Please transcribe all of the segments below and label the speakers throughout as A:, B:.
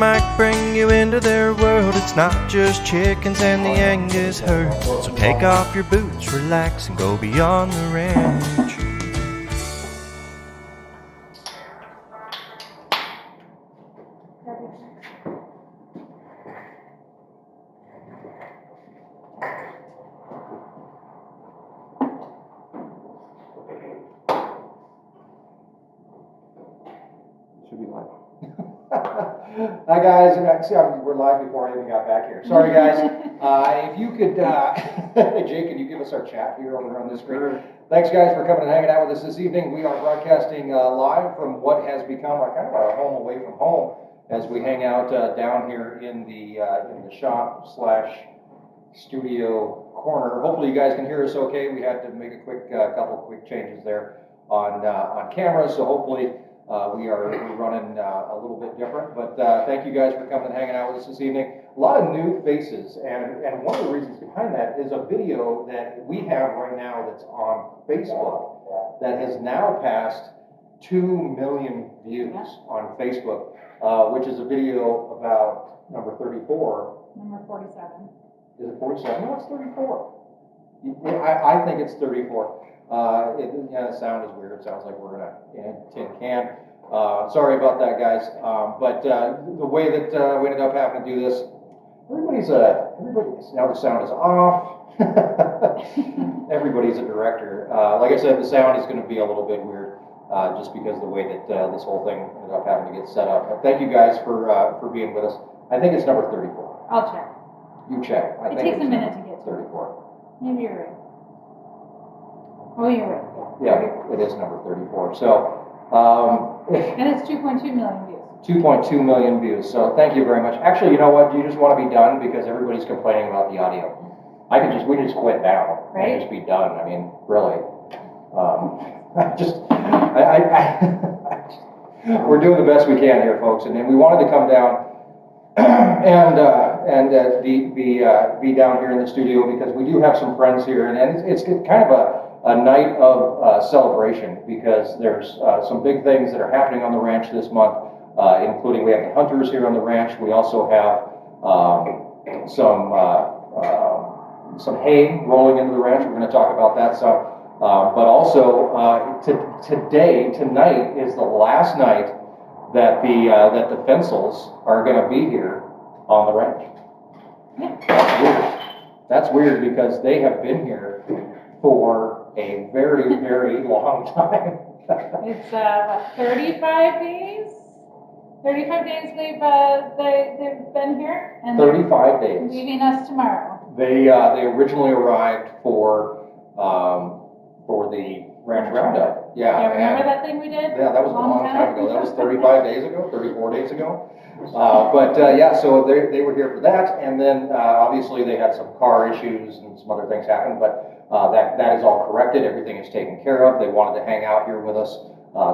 A: might bring you into their world. It's not just chickens and the Angus herd. So take off your boots, relax, and go beyond the ranch.
B: Should be live. Hi guys, we're live before I even got back here. Sorry guys. If you could, Jake, can you give us our chat here over on this screen? Sure. Thanks guys for coming and hanging out with us this evening. We are broadcasting live from what has become kind of our home away from home as we hang out down here in the shop / studio corner. Hopefully you guys can hear us okay. We had to make a couple quick changes there on camera, so hopefully we're running a little bit different, but thank you guys for coming and hanging out with us this evening. A lot of new faces, and one of the reasons behind that is a video that we have right now that's on Facebook that has now passed 2 million views on Facebook, which is a video about number 34.
C: Number 47.
B: Is it 47? No, it's 34. I think it's 34. The sound is weird. It sounds like we're in a tin can. Sorry about that, guys. But the way that we ended up having to do this, everybody's now the sound is off. Everybody's a director. Like I said, the sound is going to be a little bit weird, just because of the way that this whole thing ended up having to get set up. But thank you guys for being with us. I think it's number 34.
C: I'll check.
B: You check.
C: It takes a minute to get to
B: 34.
C: Maybe you're right. Oh, you're right.
B: Yeah, it is number 34. So,
C: and it's 2.2 million views.
B: 2.2 million views. So thank you very much. Actually, you know what? You just want to be done because everybody's complaining about the audio. We can just quit now and just be done. I mean, really. We're doing the best we can here, folks, and then we wanted to come down and be down here in the studio because we do have some friends here, and it's kind of a night of celebration because there's some big things that are happening on the ranch this month, including we have the hunters here on the ranch. We also have some hay rolling into the ranch. We're going to talk about that some. But also tonight is the last night that the Fensels are going to be here on the ranch. That's weird because they have been here for a very, very long time.
C: It's 35 days? 35 days they've been here, and
B: 35 days.
C: Leaving us tomorrow.
B: They originally arrived for the ranch roundup. Yeah.
C: Remember that thing we did?
B: Yeah, that was a long time ago. That was 35 days ago, 34 days ago. So they were here for that, and then obviously they had some car issues and some other things happened, but that is all corrected. Everything is taken care of. They wanted to hang out here with us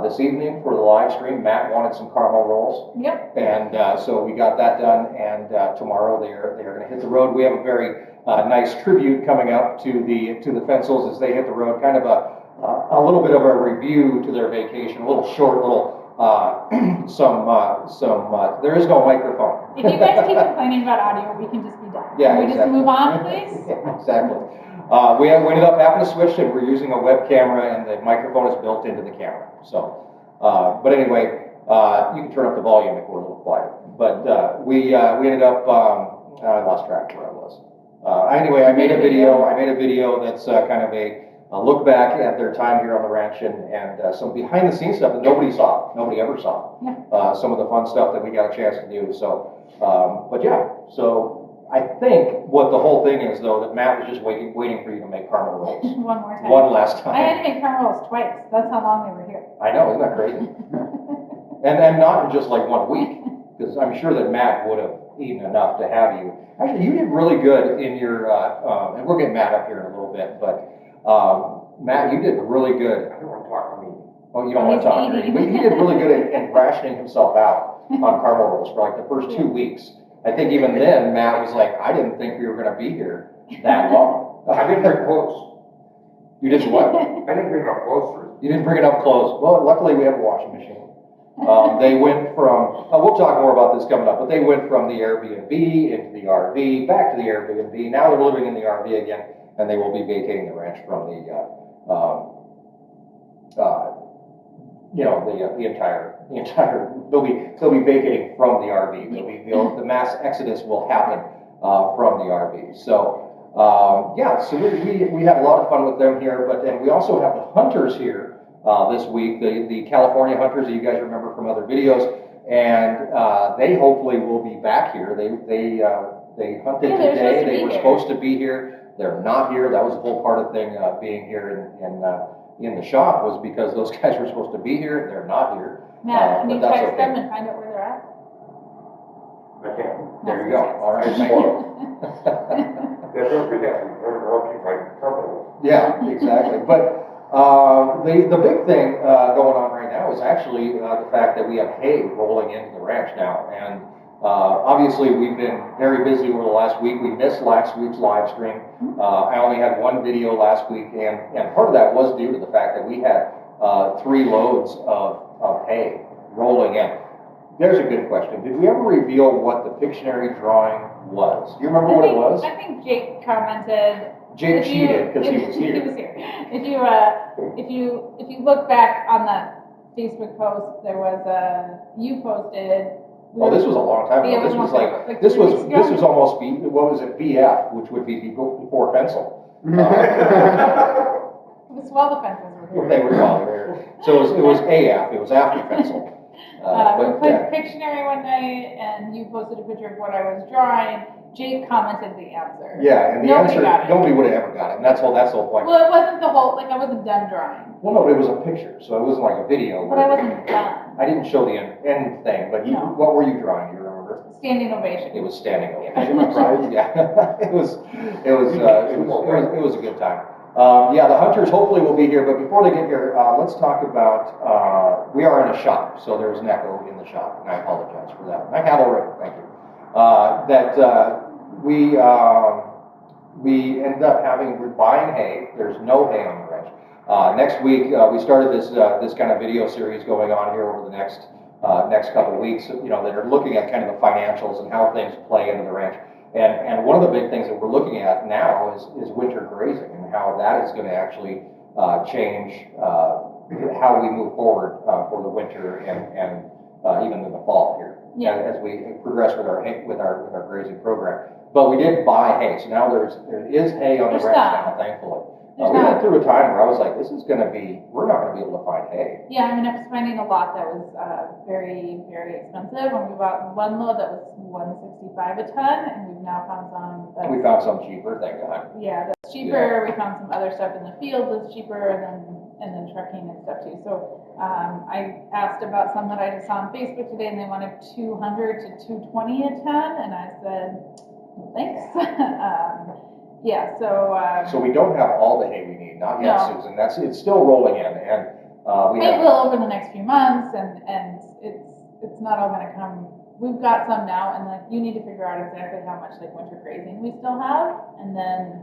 B: this evening for the live stream. Matt wanted some caramel rolls. Yep. And so we got that done, and tomorrow they are going to hit the road. We have a very nice tribute coming up to the Fensels as they hit the road. Kind of a little bit of a review to their vacation. A little short, there is no microphone.
C: If you guys keep complaining about audio, we can just be done.
B: Yeah,
C: Can we just move on, please?
B: Yeah, exactly. We ended up having to switch, and we're using a web camera, and the microphone is built into the camera. So, but anyway, you can turn up the volume if we're a little quiet. But we ended up. I lost track of where I was. Anyway, I made a video that's kind of a look back at their time here on the ranch and some behind the scenes stuff that nobody ever saw. Yeah. Some of the fun stuff that we got a chance to do. So, so I think what the whole thing is, though, that Matt was just waiting for you to make caramel rolls.
C: One more time.
B: One last time.
C: I had to make caramel rolls twice. That's how long they were here.
B: I know, isn't that crazy? and not in just like 1 week, because I'm sure that Matt would have eaten enough to have you. Actually, you did really good in your, and we'll get Matt up here in a little bit, but Matt, you did really good. I don't want to talk to me. Oh, you don't want to talk to me. But he did really good in rationing himself out on caramel rolls for like the first 2 weeks. I think even then, Matt was like, I didn't think we were going to be here that long.
D: I didn't bring clothes.
B: You did what?
D: I didn't bring enough clothes for it.
B: You didn't bring enough clothes. Well, luckily we have a washing machine. They went from, we'll talk more about this coming up, but they went from the Airbnb into the RV, back to the Airbnb. Now they're living in the RV again, and they will be vacating the ranch from the, the entire, they'll be vacating from the RV. The mass exodus will happen from the RV. So, so we had a lot of fun with them here, but then we also have the hunters here this week, the California hunters that you guys remember from other videos, and they hopefully will be back here. They hunted today. They were supposed to be here. They're not here. That was the whole part of the thing, being here in the shop, was because those guys were supposed to be here. They're not here.
C: Matt, can you text them and find out where they're at?
D: I can't.
B: There you go. All right, thank you. Yeah, exactly. But the big thing going on right now is actually the fact that we have hay rolling into the ranch now, and obviously we've been very busy over the last week. We missed last week's live stream. I only had one video last week, and part of that was due to the fact that we had 3 loads of hay rolling in. There's a good question. Did we ever reveal what the Pictionary drawing was? Do you remember what it was?
C: I think Jake commented.
B: Jake cheated because he was here.
C: He was here. If you look back on that Facebook post, there was you posted.
B: Oh, this was a long time ago. This was this was almost what was it, BF, which would be before Fensel.
C: It was while the fences were here.
B: They were while they were here. So it was AF. It was after Fensel.
C: We put Pictionary one night, and you posted a picture of what I was drawing. Jake commented the answer.
B: Yeah, and the answer, nobody would have ever got it, and that's the whole point.
C: Well, it wasn't the whole, I wasn't done drawing.
B: Well, no, it was a picture, so it wasn't like a video.
C: But I wasn't done.
B: I didn't show the end thing, but what were you drawing? Do you remember?
C: Standing ovation.
B: It was standing ovation. Yeah, it was a good time. The hunters hopefully will be here, but before they get here, let's talk about, we are in a shop, so there's an echo in the shop, and I apologize for that. I have already, thank you. We ended up we're buying hay. There's no hay on the ranch. Next week, we started this kind of video series going on here over the next couple of weeks, that are looking at kind of the financials and how things play into the ranch. And one of the big things that we're looking at now is winter grazing, and how that is going to actually change how we move forward for the winter and even in the fall here, as we progress with our grazing program. But we did buy hay, so now there is hay on the ranch now, thankfully. We went through a time where I was like, we're not going to be able to find hay.
C: Yeah, I mean, I was finding a lot that was very, very expensive. When we bought one load that was $165 a ton, and we've now found some.
B: We found some cheaper, thank God.
C: Yeah, that's cheaper. Yeah. We found some other stuff in the field that's cheaper, and then trucking and stuff too. So I asked about some that I just saw on Facebook today, and they wanted $200 to $220 a ton, and I said, well, thanks. So
B: we don't have all the hay we need, not yet, no. Susan. It's still rolling in, and
C: it will over the next few months, and it's not all going to come. We've got some now, and you need to figure out exactly how much winter grazing we still have, and then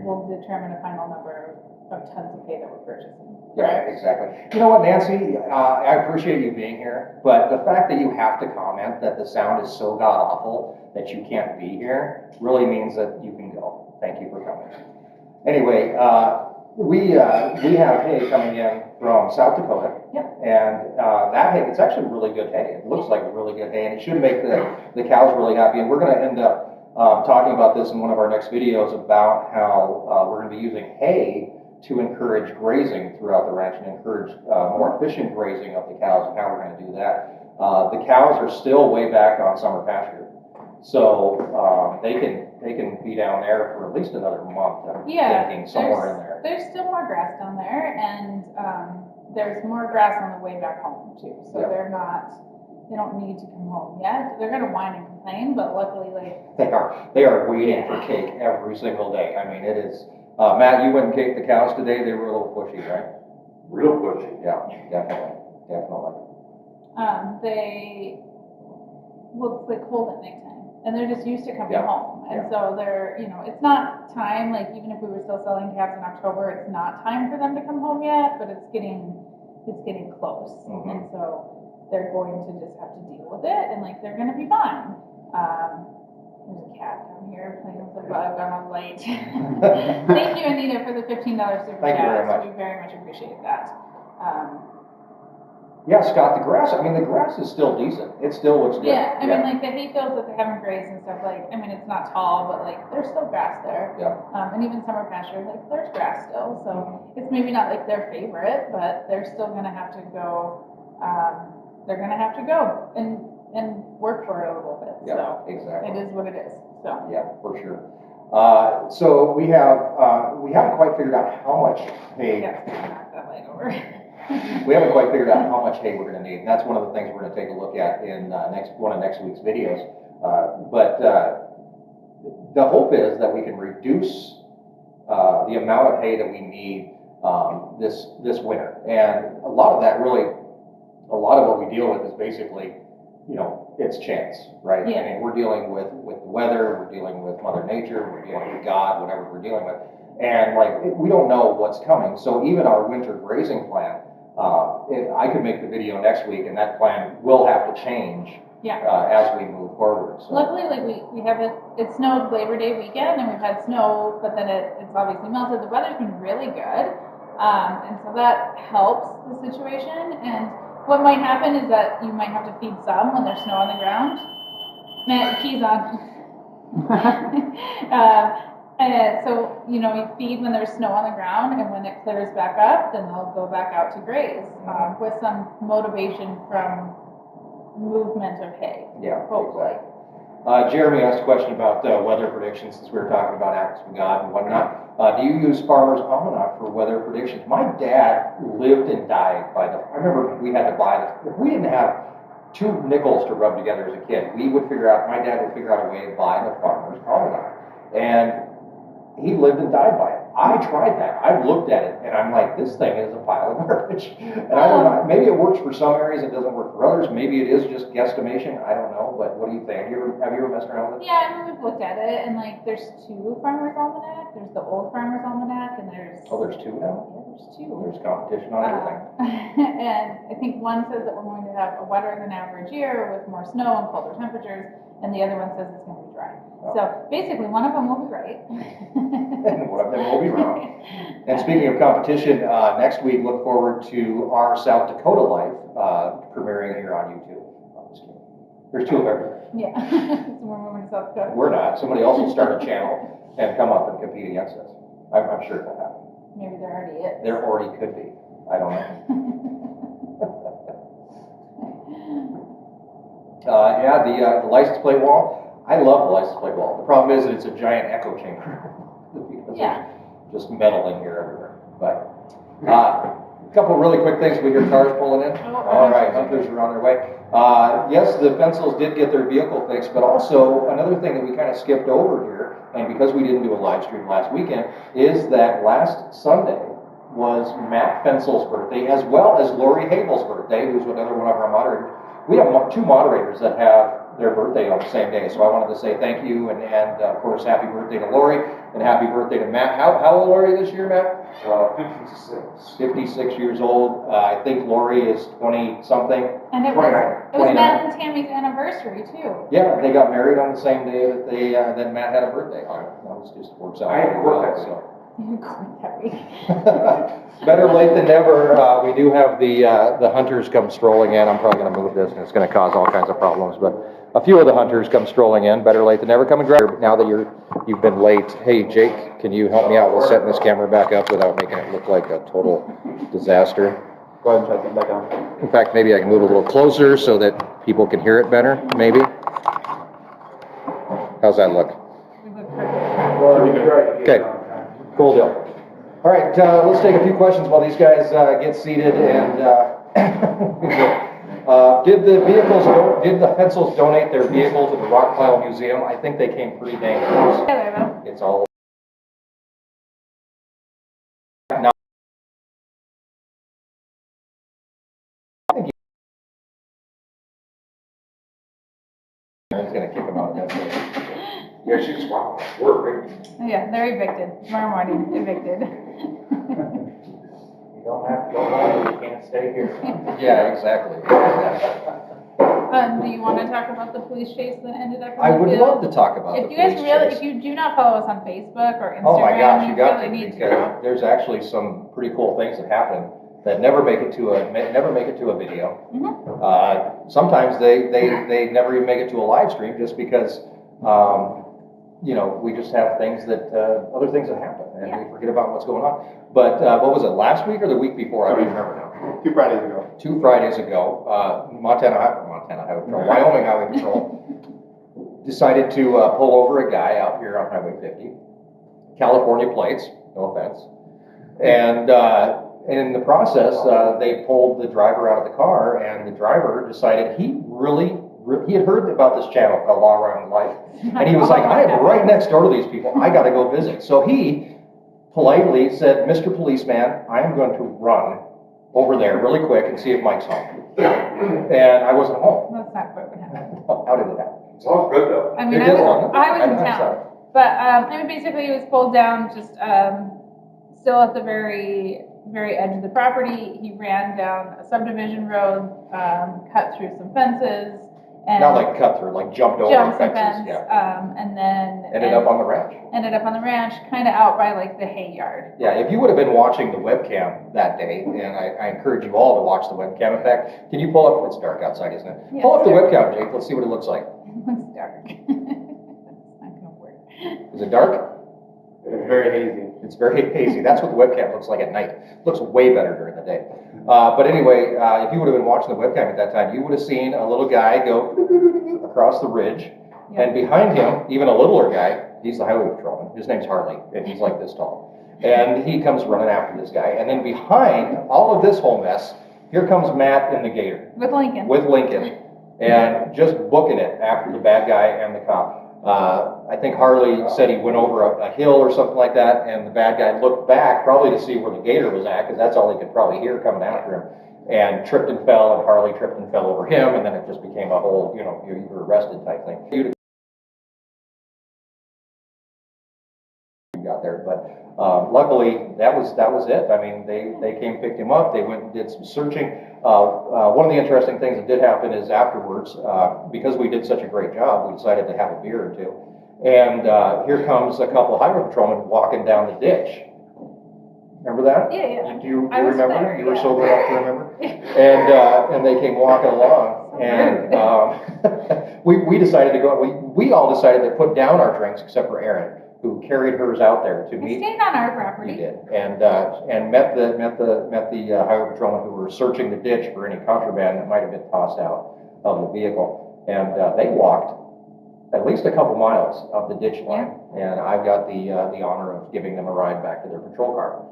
C: we'll determine a final number of tons of hay that we're purchasing.
B: Yeah, exactly. You know what, Nancy? I appreciate you being here, but the fact that you have to comment that the sound is so god awful that you can't be here really means that you can go. Thank you for coming. Anyway, we have hay coming in from South Dakota.
C: Yep.
B: And that hay, it's actually really good hay. It looks like really good hay, and it should make the cows really happy. And we're going to end up talking about this in one of our next videos about how we're going to be using hay to encourage grazing throughout the ranch and encourage more efficient grazing of the cows, and how we're going to do that. The cows are still way back on summer pasture, so they can be down there for at least another month. I'm thinking somewhere in there.
C: There's still more grass down there, and there's more grass on the way back home too. So they don't need to come home yet. They're going to whine and complain, but luckily,
B: they are waiting for cake every single day. I mean, it is. Matt, you went and caked the cows today. They were a little pushy, right?
D: Real pushy.
B: Yeah, definitely.
C: It's cold at nighttime, and they're just used to coming home, and so they're, it's not time. Even if we were still selling calves in October, it's not time for them to come home yet. But it's getting it's getting close.
B: Mhm.
C: And so they're going to just have to deal with it, and like, they're gonna be fine. There's a cat down here playing with a bug on a light. Thank you, Anita, for the $15 super
B: Thank you very
C: chat.
B: much.
C: We very much appreciate that.
B: Yeah, Scott, the grass is still decent. It still looks good.
C: Yeah, I mean, like, the hay fields that they haven't grazed and stuff, like, I mean, it's not tall, but like, there's still grass there.
B: Yeah.
C: And even summer pasture, like, there's grass still, so it's maybe not like their favorite, but they're still gonna have to go, they're gonna have to go and work for it a little bit,
B: Yeah,
C: so.
B: exactly.
C: It is what it is, so.
B: Yeah, for sure. So we haven't quite figured out how much hay.
C: Yeah, it's gonna knock that light over.
B: We haven't quite figured out how much hay we're gonna need, and that's one of the things we're gonna take a look at in one of next week's videos. But the hope is that we can reduce the amount of hay that we need this winter. And a lot of what we deal with is basically, it's chance, right?
C: Yeah.
B: I mean, we're dealing with the weather, we're dealing with Mother Nature, we're dealing with God, whatever we're dealing with. And we don't know what's coming. So even our winter grazing plan, I could make the video next week, and that plan will have to change as we move forward. So.
C: Luckily, like, we have it snowed Labor Day weekend, and we've had snow, but then it's obviously melted. The weather's been really good, and so that helps the situation. And what might happen is that you might have to feed some when there's snow on the ground. Matt, your key's on. And so, you feed when there's snow on the ground, and when it clears back up, then they'll go back out to graze, with some motivation from movement of hay.
B: Yeah,
C: hopefully.
B: Exactly. Jeremy asked a question about weather predictions, since we were talking about acts of God and whatnot. Do you use Farmer's Almanac for weather predictions? My dad lived and died by I remember we had to buy if we didn't have 2 nickels to rub together as a kid, my dad would figure out a way to buy the Farmer's Almanac. And he lived and died by it. I tried that. I've looked at it, and I'm like, this thing is a pile of garbage. And I don't know, maybe it works for some areas, it doesn't work for others. Maybe it is just guesstimation. I don't know, but what do you think? Have you ever messed around with it?
C: Yeah, I mean, we've looked at it, and like, there's 2 Farmer's Almanac. There's the old Farmer's Almanac, and there's...
B: Oh, there's 2 now?
C: Yeah, there's 2.
B: There's competition on everything.
C: And I think one says that we're going to have a wetter than average year with more snow and colder temperatures, and the other one says it's going to be dry.
B: Oh.
C: So basically, one of them will be right.
B: And one of them will be wrong. And speaking of competition, next week, look forward to our South Dakota Life premiering here on YouTube. I'm just kidding. There's 2 of everything.
C: Yeah, so we're moving to South Dakota.
B: We're not. Somebody else will start a channel and come up and compete against us. I'm sure it'll happen.
C: Maybe there already is.
B: There already could be. I don't know. The license plate wall. I love the license plate wall. The problem is that it's a giant echo chamber. Because
C: Yeah.
B: there's just metal in here everywhere. But a couple of really quick things. We hear cars pulling in.
C: Oh,
B: All right, hunters are on their way. Yes, the Pencils did get their vehicle fixed, but also another thing that we kind of skipped over here, and because we didn't do a live stream last weekend, is that last Sunday was Matt Fensel's birthday, as well as Lori Hagel's birthday, who's another one of our moderators. We have 2 moderators that have their birthday on the same day, so I wanted to say thank you, and of course, happy birthday to Lori, and happy birthday to Matt. How old are you this year, Matt?
D: 56.
B: 56 years old. I think Lori is 20-something.
C: And it
B: 29.
C: was Matt and Tammy's anniversary, too.
B: Yeah, they got married on the same day that that Matt had a birthday on. That was just works out.
D: I had
B: really
D: work
B: well,
D: that
B: so.
C: You recorded that week.
B: Better late than never. We do have the hunters come strolling in. I'm probably going to move this, and it's going to cause all kinds of problems. But a few of the hunters come strolling in. Better late than never. Come and grab. Now that you've been late, hey Jake, can you help me out with setting this camera back up without making it look like a total disaster?
D: Go ahead and shut them back on.
B: In fact, maybe I can move a little closer so that people can hear it better. Maybe. How's that look?
C: We look perfect.
B: Okay. Cool deal. All right, let's take a few questions while these guys get seated. And did the Pencils donate their vehicle to the Rockpile Museum? I think they came pretty dang close.
C: Together,
B: It's all. Erin's gonna kick them out of that place.
D: Yeah, she's wow. We're big.
C: though. Yeah, they're evicted. Tomorrow morning, evicted.
D: You don't have to go home, you can't stay here.
B: Yeah, exactly.
C: Do you want to talk about the police chase that ended up in
B: I
C: the
B: would
C: field?
B: love to talk about the
C: If you guys
B: police
C: really,
B: chase.
C: if you do not follow us on Facebook or Instagram,
B: Oh my gosh, you got
C: really
B: to,
C: need to
B: because
C: go.
B: there's actually some pretty cool things that happen that never make it to a video. Sometimes they never even make it to a live stream just because, you know, we just have things that, other things that happen and we forget about what's going on. But what was it, last week or the week before? I don't remember now.
D: 2 Fridays ago.
B: 2 Fridays ago, Wyoming Highway Patrol decided to pull over a guy out here on Highway 50, California plates, no offense, and in the process, they pulled the driver out of the car, and the driver decided he had heard about this channel called Wyoming Life, and he was like, I am right next door to these people, I got to go visit. So he politely said, Mr. Policeman, I am going to run over there really quick and see if Mike's home. And I wasn't home.
C: That's not quite what happened.
B: How did it happen?
D: It's all good though.
C: I mean,
B: It
C: I
B: did
C: was
B: long.
C: in
B: I'm
C: town,
B: sorry.
C: but I mean, basically, he was pulled down, just still at the very edge of the property. He ran down a subdivision road, cut through some fences, and
B: Not like cut through, like jumped over
C: jumped some
B: fences.
C: fence,
B: Yeah.
C: and then
B: Ended up on the ranch.
C: Ended up on the ranch, kind of out by like the hay yard.
B: Yeah, if you would have been watching the webcam that day, and I encourage you all to watch the webcam. In fact, can you pull up, it's dark outside, isn't it?
C: Yeah,
B: Pull up
C: it's
B: the
C: dark.
B: webcam, Jake, let's see what it looks like.
C: It looks dark. It's not gonna work.
B: Is it dark?
D: It's very hazy.
B: It's very hazy. That's what the webcam looks like at night. Looks way better during the day. But anyway, if you would have been watching the webcam at that time, you would have seen a little guy go across the ridge, and behind him, even a littler guy, he's the highway patrolman. His name's Harley, and he's like this tall. And he comes running after this guy. And then behind all of this whole mess, here comes Matt in the Gator.
C: With Lincoln.
B: With Lincoln. And just booking it after the bad guy and the cop. I think Harley said he went over a hill or something like that, and the bad guy looked back probably to see where the Gator was at, because that's all he could probably hear coming after him, and tripped and fell, and Harley tripped and fell over him, and then it just became a whole, you know, you were arrested type thing. You got there, but luckily that was it. I mean, they came, picked him up, they went and did some searching. One of the interesting things that did happen is afterwards, because we did such a great job, we decided to have a beer or two. And here comes a couple of highway patrolmen walking down the ditch. Remember that?
C: Yeah.
B: Do you
C: I was
B: remember?
C: there,
B: You were
C: yeah.
B: sober enough to remember? And they came walking along, and we decided to go. We all decided to put down our drinks except for Erin, who carried hers out there to
C: We
B: meet.
C: stayed on our property.
B: We did, and met the highway patrolmen who were searching the ditch for any contraband that might have been tossed out of the vehicle, and they walked at least a couple miles up the ditch line, and I got the honor of giving them a ride back to their patrol car.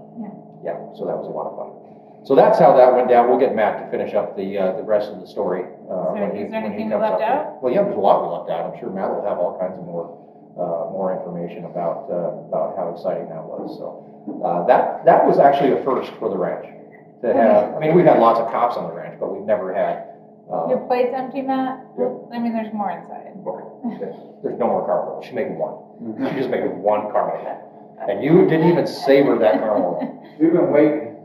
B: Yeah, so that was a lot of fun. So that's how that went down. We'll get Matt to finish up the rest of the story.
C: Is there anything we
B: comes
C: left
B: up
C: out?
B: here. Well, yeah, there's a lot we left out. I'm sure Matt will have all kinds of more information about how exciting that was. So that was actually a first for the ranch. To have, I mean, we've had lots of cops on the ranch, but we've never had.
C: Your plate's empty, Matt?
B: Yeah.
C: I mean, there's more inside.
B: Okay. There's no more caramel rolls. She made one. She just made one caramel roll. And you didn't even savor that caramel roll.
D: We've been waiting.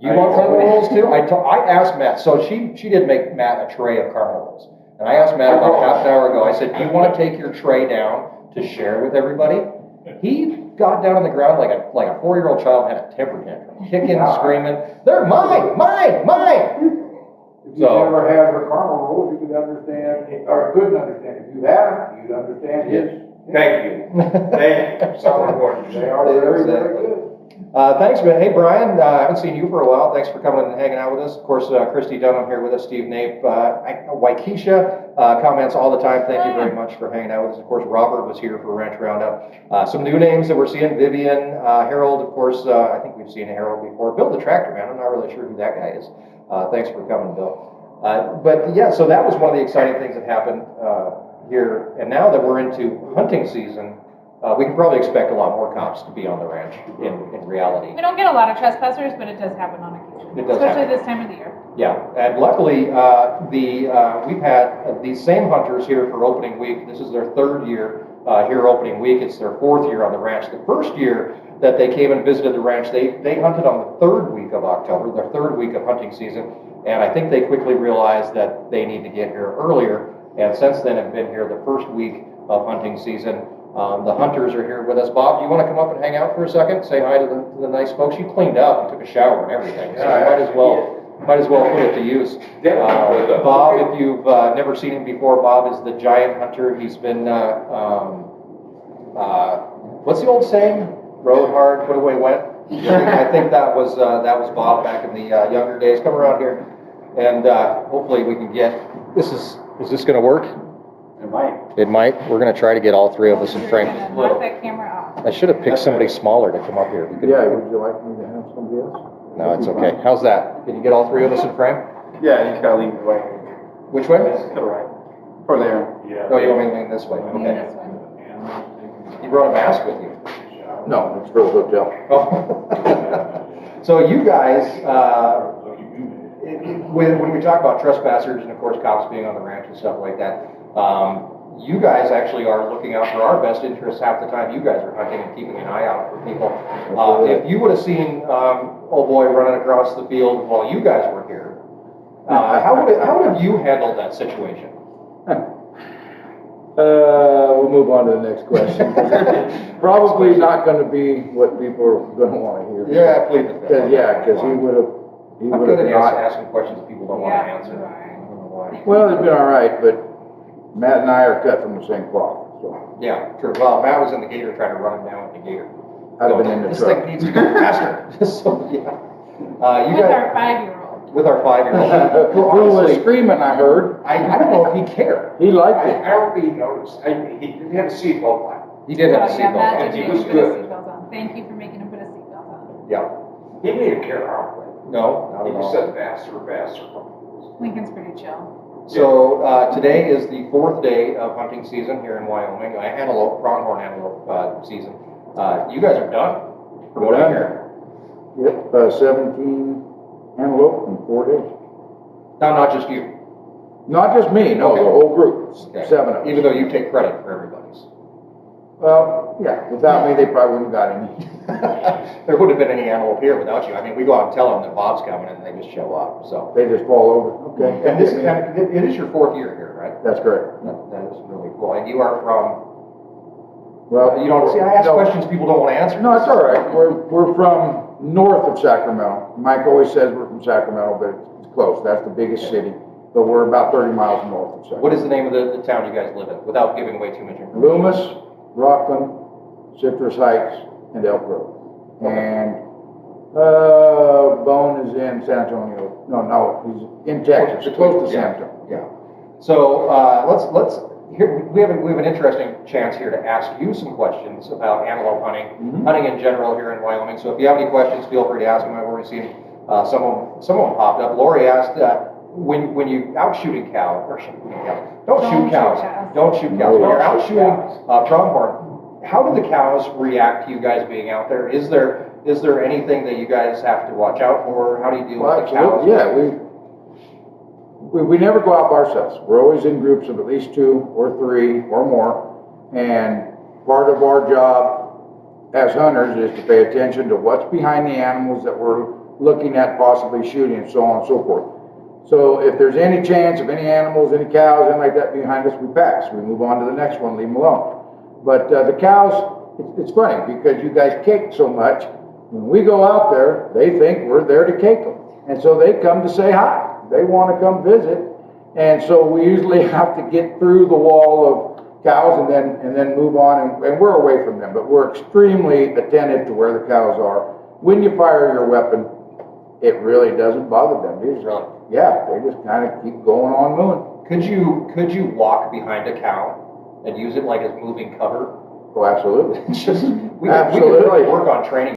B: You want caramel rolls too? I asked Matt, so she did make Matt a tray of caramel rolls. And I asked Matt about half an hour ago, I said, do you want to take your tray down to share with everybody? He got down on the ground like a 4-year-old child and had a temper tantrum, kicking, screaming, they're mine, mine, mine.
E: If you never had her caramel rolls, you could understand, or couldn't understand. If you haven't, you'd understand his.
D: Thank you. Thank you. So important.
E: They are very, very good.
B: Thanks, man. Hey, Brian, I haven't seen you for a while. Thanks for coming and hanging out with us. Of course, Christy Dunham here with us, Steve Nape, Waikisha comments all the time. Thank you very much for hanging out with us. Of course, Robert was here for Ranch Roundup. Some new names that we're seeing, Vivian, Harold, of course, I think we've seen Harold before. Bill the Tractor Man, I'm not really sure who that guy is. Thanks for coming, Bill. But yeah, so that was one of the exciting things that happened here. And now that we're into hunting season, we can probably expect a lot more cops to be on the ranch in reality.
C: We don't get a lot of trespassers, but it does happen on occasion.
B: It does
C: especially
B: happen.
C: this time of the year.
B: Yeah, and luckily, we've had these same hunters here for opening week. This is their third year here opening week. It's their 4th year on the ranch. The first year that they came and visited the ranch, they hunted on the 3rd week of October, their 3rd week of hunting season, and I think they quickly realized that they need to get here earlier, and since then have been here the 1st week of hunting season. The hunters are here with us. Bob, do you want to come up and hang out for a second? Say hi to the nice folks. You cleaned up and took a shower and everything, so you might as well put it to use. Bob, if you've never seen him before, Bob is the giant hunter. He's been, what's the old saying? Rode hard, put away wet. I think that was Bob back in the younger days. Come around here, and hopefully we can get. Is this going to work?
D: It might.
B: It might. We're going to try to get all 3 of us in frame.
C: Knock that camera off.
B: I should have picked somebody smaller to come up here. We could-
E: Yeah, would you like me to have somebody else?
B: No, it's okay. How's that? Can you get all 3 of us in frame?
D: Yeah, you just gotta lean the way.
B: Which way?
D: To the right. Or there. Yeah.
B: Oh, you want me to lean this way?
C: Maybe
B: Okay.
C: this one.
B: You brought a mask with you.
E: No, it's for the hotel.
B: Oh. So you guys, when we talk about trespassers and of course cops being on the ranch and stuff like that, you guys actually are looking out for our best interests half the time you guys are hunting and keeping an eye out for people. If you would have seen old boy running across the field while you guys were here, how would have you handled that situation?
E: We'll move on to the next question. Probably not gonna be what people are gonna wanna hear.
B: Yeah, please.
E: Cause he would've
B: I'm good at
E: not.
B: asking questions people don't want to
C: Yeah,
B: answer.
C: you are.
B: I don't know why.
E: Well, it's been all right, but Matt and I are cut from the same cloth, so.
B: Yeah, true. Well, Matt was in the gator trying to run him down with the gator.
E: I'd have been in the
B: This
E: truck.
B: thing needs to go faster. So, yeah. You
C: With
B: guys,
C: our 5-year-old.
B: with our 5-year-old.
E: Who was screaming, I heard.
B: I don't know if he cared.
E: He liked it.
D: I don't think he noticed. He didn't have a seatbelt on.
B: He did have a
C: Oh, yeah, Matt
B: seatbelt on.
C: did
D: He
C: make
D: was
C: him put a
D: good.
C: seatbelt on. Thank you for making him put a seatbelt on.
B: Yeah.
D: He didn't care how it
B: No, not
D: went. He
B: at
D: just
B: all.
D: said faster.
C: Lincoln's pretty chill.
B: So today is the 4th day of hunting season here in Wyoming. Antelope, pronghorn antelope season. You guys are done for
E: We're
B: what I
E: done.
B: hear.
E: Yep, 17 antelope in 4 days.
B: No, not just you.
E: Not just me, no,
B: Okay.
E: the whole group,
B: Okay.
E: 7 of us.
B: Even though you take credit for everybody's.
E: Well, yeah, without me, they probably wouldn't have got any.
B: There wouldn't have been any antelope here without you. I mean, we go out and tell them that Bob's coming and they just show up, so.
E: They just fall over, okay.
B: And this, it is your 4th year here, right?
E: That's correct.
B: That is really cool. And you are from,
E: Well,
B: you don't, see, I ask
E: no.
B: questions people don't want to answer.
E: No, it's all right. We're from north of Sacramento. Mike always says we're from Sacramento, but it's close. That's the biggest city. But we're about 30 miles north of Sacramento.
B: What is the name of the town you guys live in, without giving away too much information?
E: Loomis, Rockland, Citrus Heights, and Elk Grove. And, Bone is in San Antonio. No, he's in Texas, close to San Antonio.
B: Yeah. So, let's, here, we have an interesting chance here to ask you some questions about antelope hunting, hunting in general here in Wyoming. So if you have any questions, feel free to ask them. I've already seen, some of them popped up. Lori asked, when you out shooting cows, don't shoot cows. Don't shoot cows. When you're out shooting pronghorn, how do the cows react to you guys being out there? Is there anything that you guys have to watch out for? How do you deal with the cows?
E: Yeah, we never go out by ourselves. We're always in groups of at least 2 or 3 or more. And part of our job as hunters is to pay attention to what's behind the animals that we're looking at possibly shooting and so on and so forth. So if there's any chance of any animals, any cows, anything like that behind us, we pass. We move on to the next one, leave them alone. But the cows, it's funny because you guys cake so much. When we go out there, they think we're there to cake them. And so they come to say hi. They want to come visit. And so we usually have to get through the wall of cows and then move on. And we're away from them. But we're extremely attentive to where the cows are. When you fire your weapon, it really doesn't bother them.
B: Really?
E: Yeah, they just kind of keep going on moving.
B: Could you walk behind a cow and use it like as moving cover?
E: Oh, absolutely.
B: It's just, we could
E: Absolutely.
B: really work on training.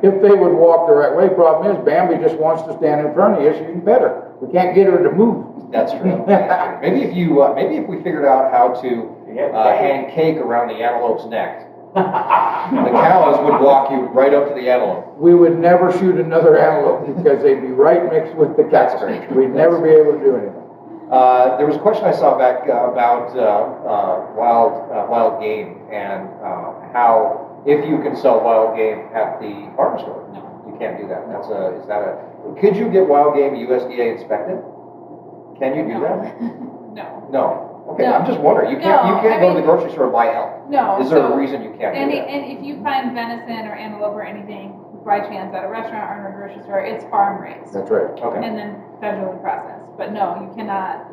E: If they would walk the right way, problem is Bambi just wants to stand in front of you, so even better. We can't get her to move.
B: That's true. That's true. Maybe if we figured out how to hang cake around the antelope's neck, the cows would walk you right up to the antelope.
E: We would never shoot another antelope because they'd be right mixed with the cows.
B: That's great.
E: We'd never be able to do anything.
B: There was a question I saw back about wild game and how if you can sell wild game at the farm store.
C: No.
B: You can't do that. Could you get wild game USDA inspected? Can you do that?
C: No.
B: No. Okay,
C: No.
B: I'm just wondering. You
C: No,
B: can't
C: I
B: go to the
C: mean-
B: grocery store and buy elk.
C: No.
B: Is there
C: so-
B: a reason you can't do
C: And,
B: that?
C: and if you find venison or antelope or anything by chance at a restaurant or in a grocery store, it's farm raised
E: That's right.
B: Okay.
C: and then federally processed. But no, you cannot.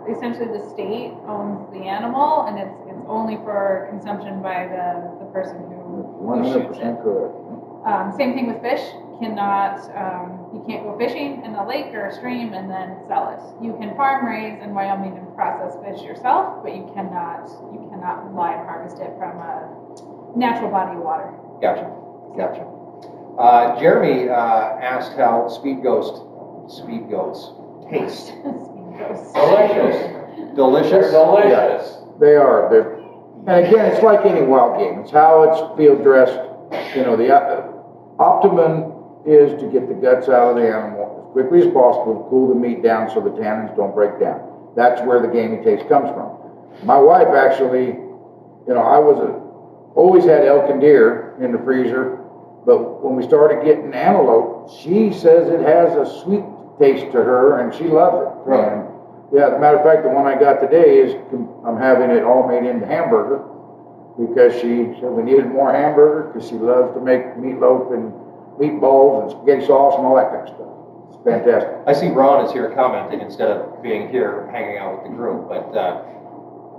C: Essentially, the state owns the animal, and it's only for consumption by the person who shoots it.
E: 100% correct.
C: Same thing with fish. You can't go fishing in a lake or a stream and then sell it. You can farm raise in Wyoming and process fish yourself, but you cannot live harvest it from a natural body of water.
B: Gotcha. Jeremy asked how speed goats taste.
D: Delicious.
B: Delicious.
D: They're delicious.
E: They are. And again, it's like any wild game. It's how it's field dressed. You know, the optimum is to get the guts out of the animal as quickly as possible, to cool the meat down so the tannins don't break down. That's where the gamey taste comes from. My wife actually, you know, always had elk and deer in the freezer, but when we started getting antelope, she says it has a sweet taste to her and she loves it.
B: Right.
E: And yeah, as a matter of fact, the one I got today I'm having it all made into hamburger because she said we needed more hamburger because she loves to make meatloaf and meatballs and spaghetti sauce and all that kind of stuff. It's fantastic.
B: I see Ron is here commenting instead of being here hanging out with the group, but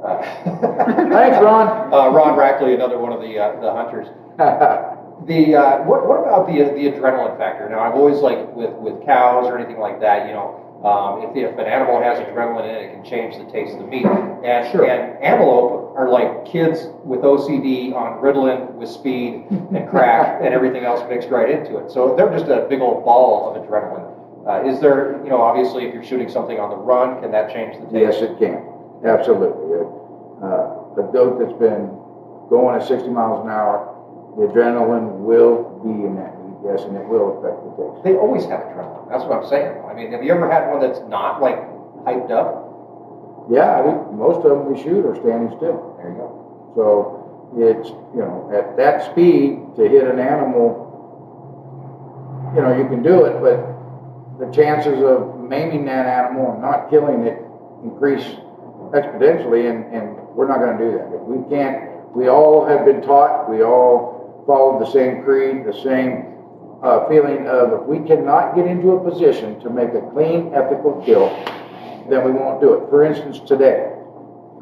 E: Thanks, Ron.
B: Ron Rackley, another one of the hunters. What about the adrenaline factor? Now, I've always like with cows or anything like that, you know, if an animal has adrenaline in it, it can change the taste of the meat. And
E: Sure.
B: and antelope are like kids with OCD on Ritalin with speed and crack and everything else mixed right into it. So they're just a big old ball of adrenaline. Is there, you know, obviously if you're shooting something on the run, can that change the taste?
E: Yes, it can. Absolutely. The goat that's been going at 60 miles an hour, the adrenaline will be in that meat, yes, and it will affect the taste.
B: They always have adrenaline. That's what I'm saying. I mean, have you ever had one that's not like hyped up?
E: Yeah, most of them we shoot are standing still.
B: There you go.
E: So it's, you know, at that speed to hit an animal, you know, you can do it, but the chances of maiming that animal and not killing it increase exponentially, and we're not going to do that. If we can't, we all have been taught, we all follow the same creed, the same feeling of if we cannot get into a position to make a clean, ethical kill, then we won't do it. For instance, today,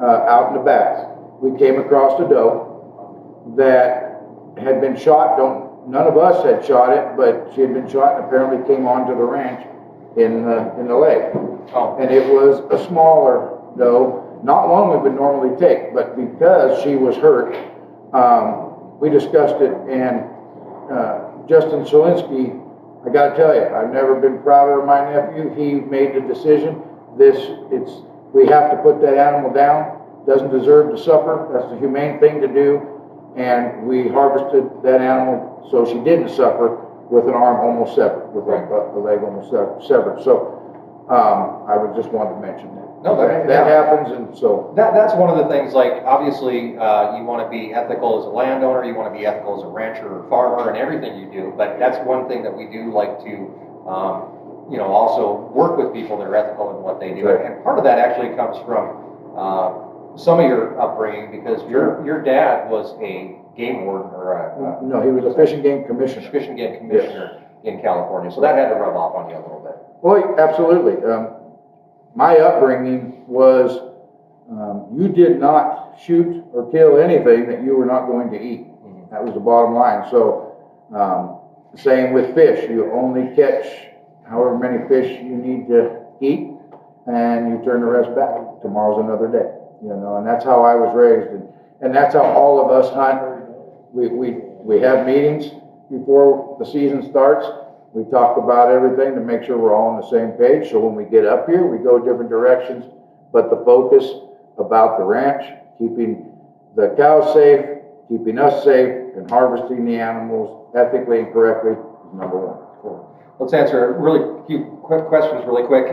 E: out in the back, we came across a doe that had been shot. None of us had shot it, but she had been shot and apparently came onto the ranch in the leg.
B: Oh.
E: And it was a smaller doe, not one we would normally take, but because she was hurt, we discussed it, and Justin Solinsky, I gotta tell you, I've never been prouder of my nephew. He made the decision. We have to put that animal down. Doesn't deserve to suffer. That's the humane thing to do. And we harvested that animal so she didn't suffer with an arm almost severed, with a leg almost severed. So I would just want to mention that.
B: No,
E: that happens, and so
B: that's one of the things. Like obviously, you want to be ethical as a landowner. You want to be ethical as a rancher or farmer, and everything you do. But that's one thing that we do like to, you know, also work with people that are ethical in what they do.
E: Right.
B: And part of that actually comes from some of your upbringing, because your dad was a game warden or
E: no, he was a fish and game commissioner.
B: fish and game commissioner in California. So that had to rub off on you a little bit.
E: Well, absolutely. My upbringing was you did not shoot or kill anything that you were not going to eat.
B: Mm-hmm.
E: That was the bottom line. So same with fish. You only catch however many fish you need to eat, and you turn the rest back. Tomorrow's another day. You know, and that's how I was raised, and that's how all of us hunt. We have meetings before the season starts. We talk about everything to make sure we're all on the same page. So when we get up here, we go different directions, but the focus about the ranch, keeping the cows safe, keeping us safe, and harvesting the animals ethically and correctly is number one.
B: Cool. Let's answer a really few quick questions really quick.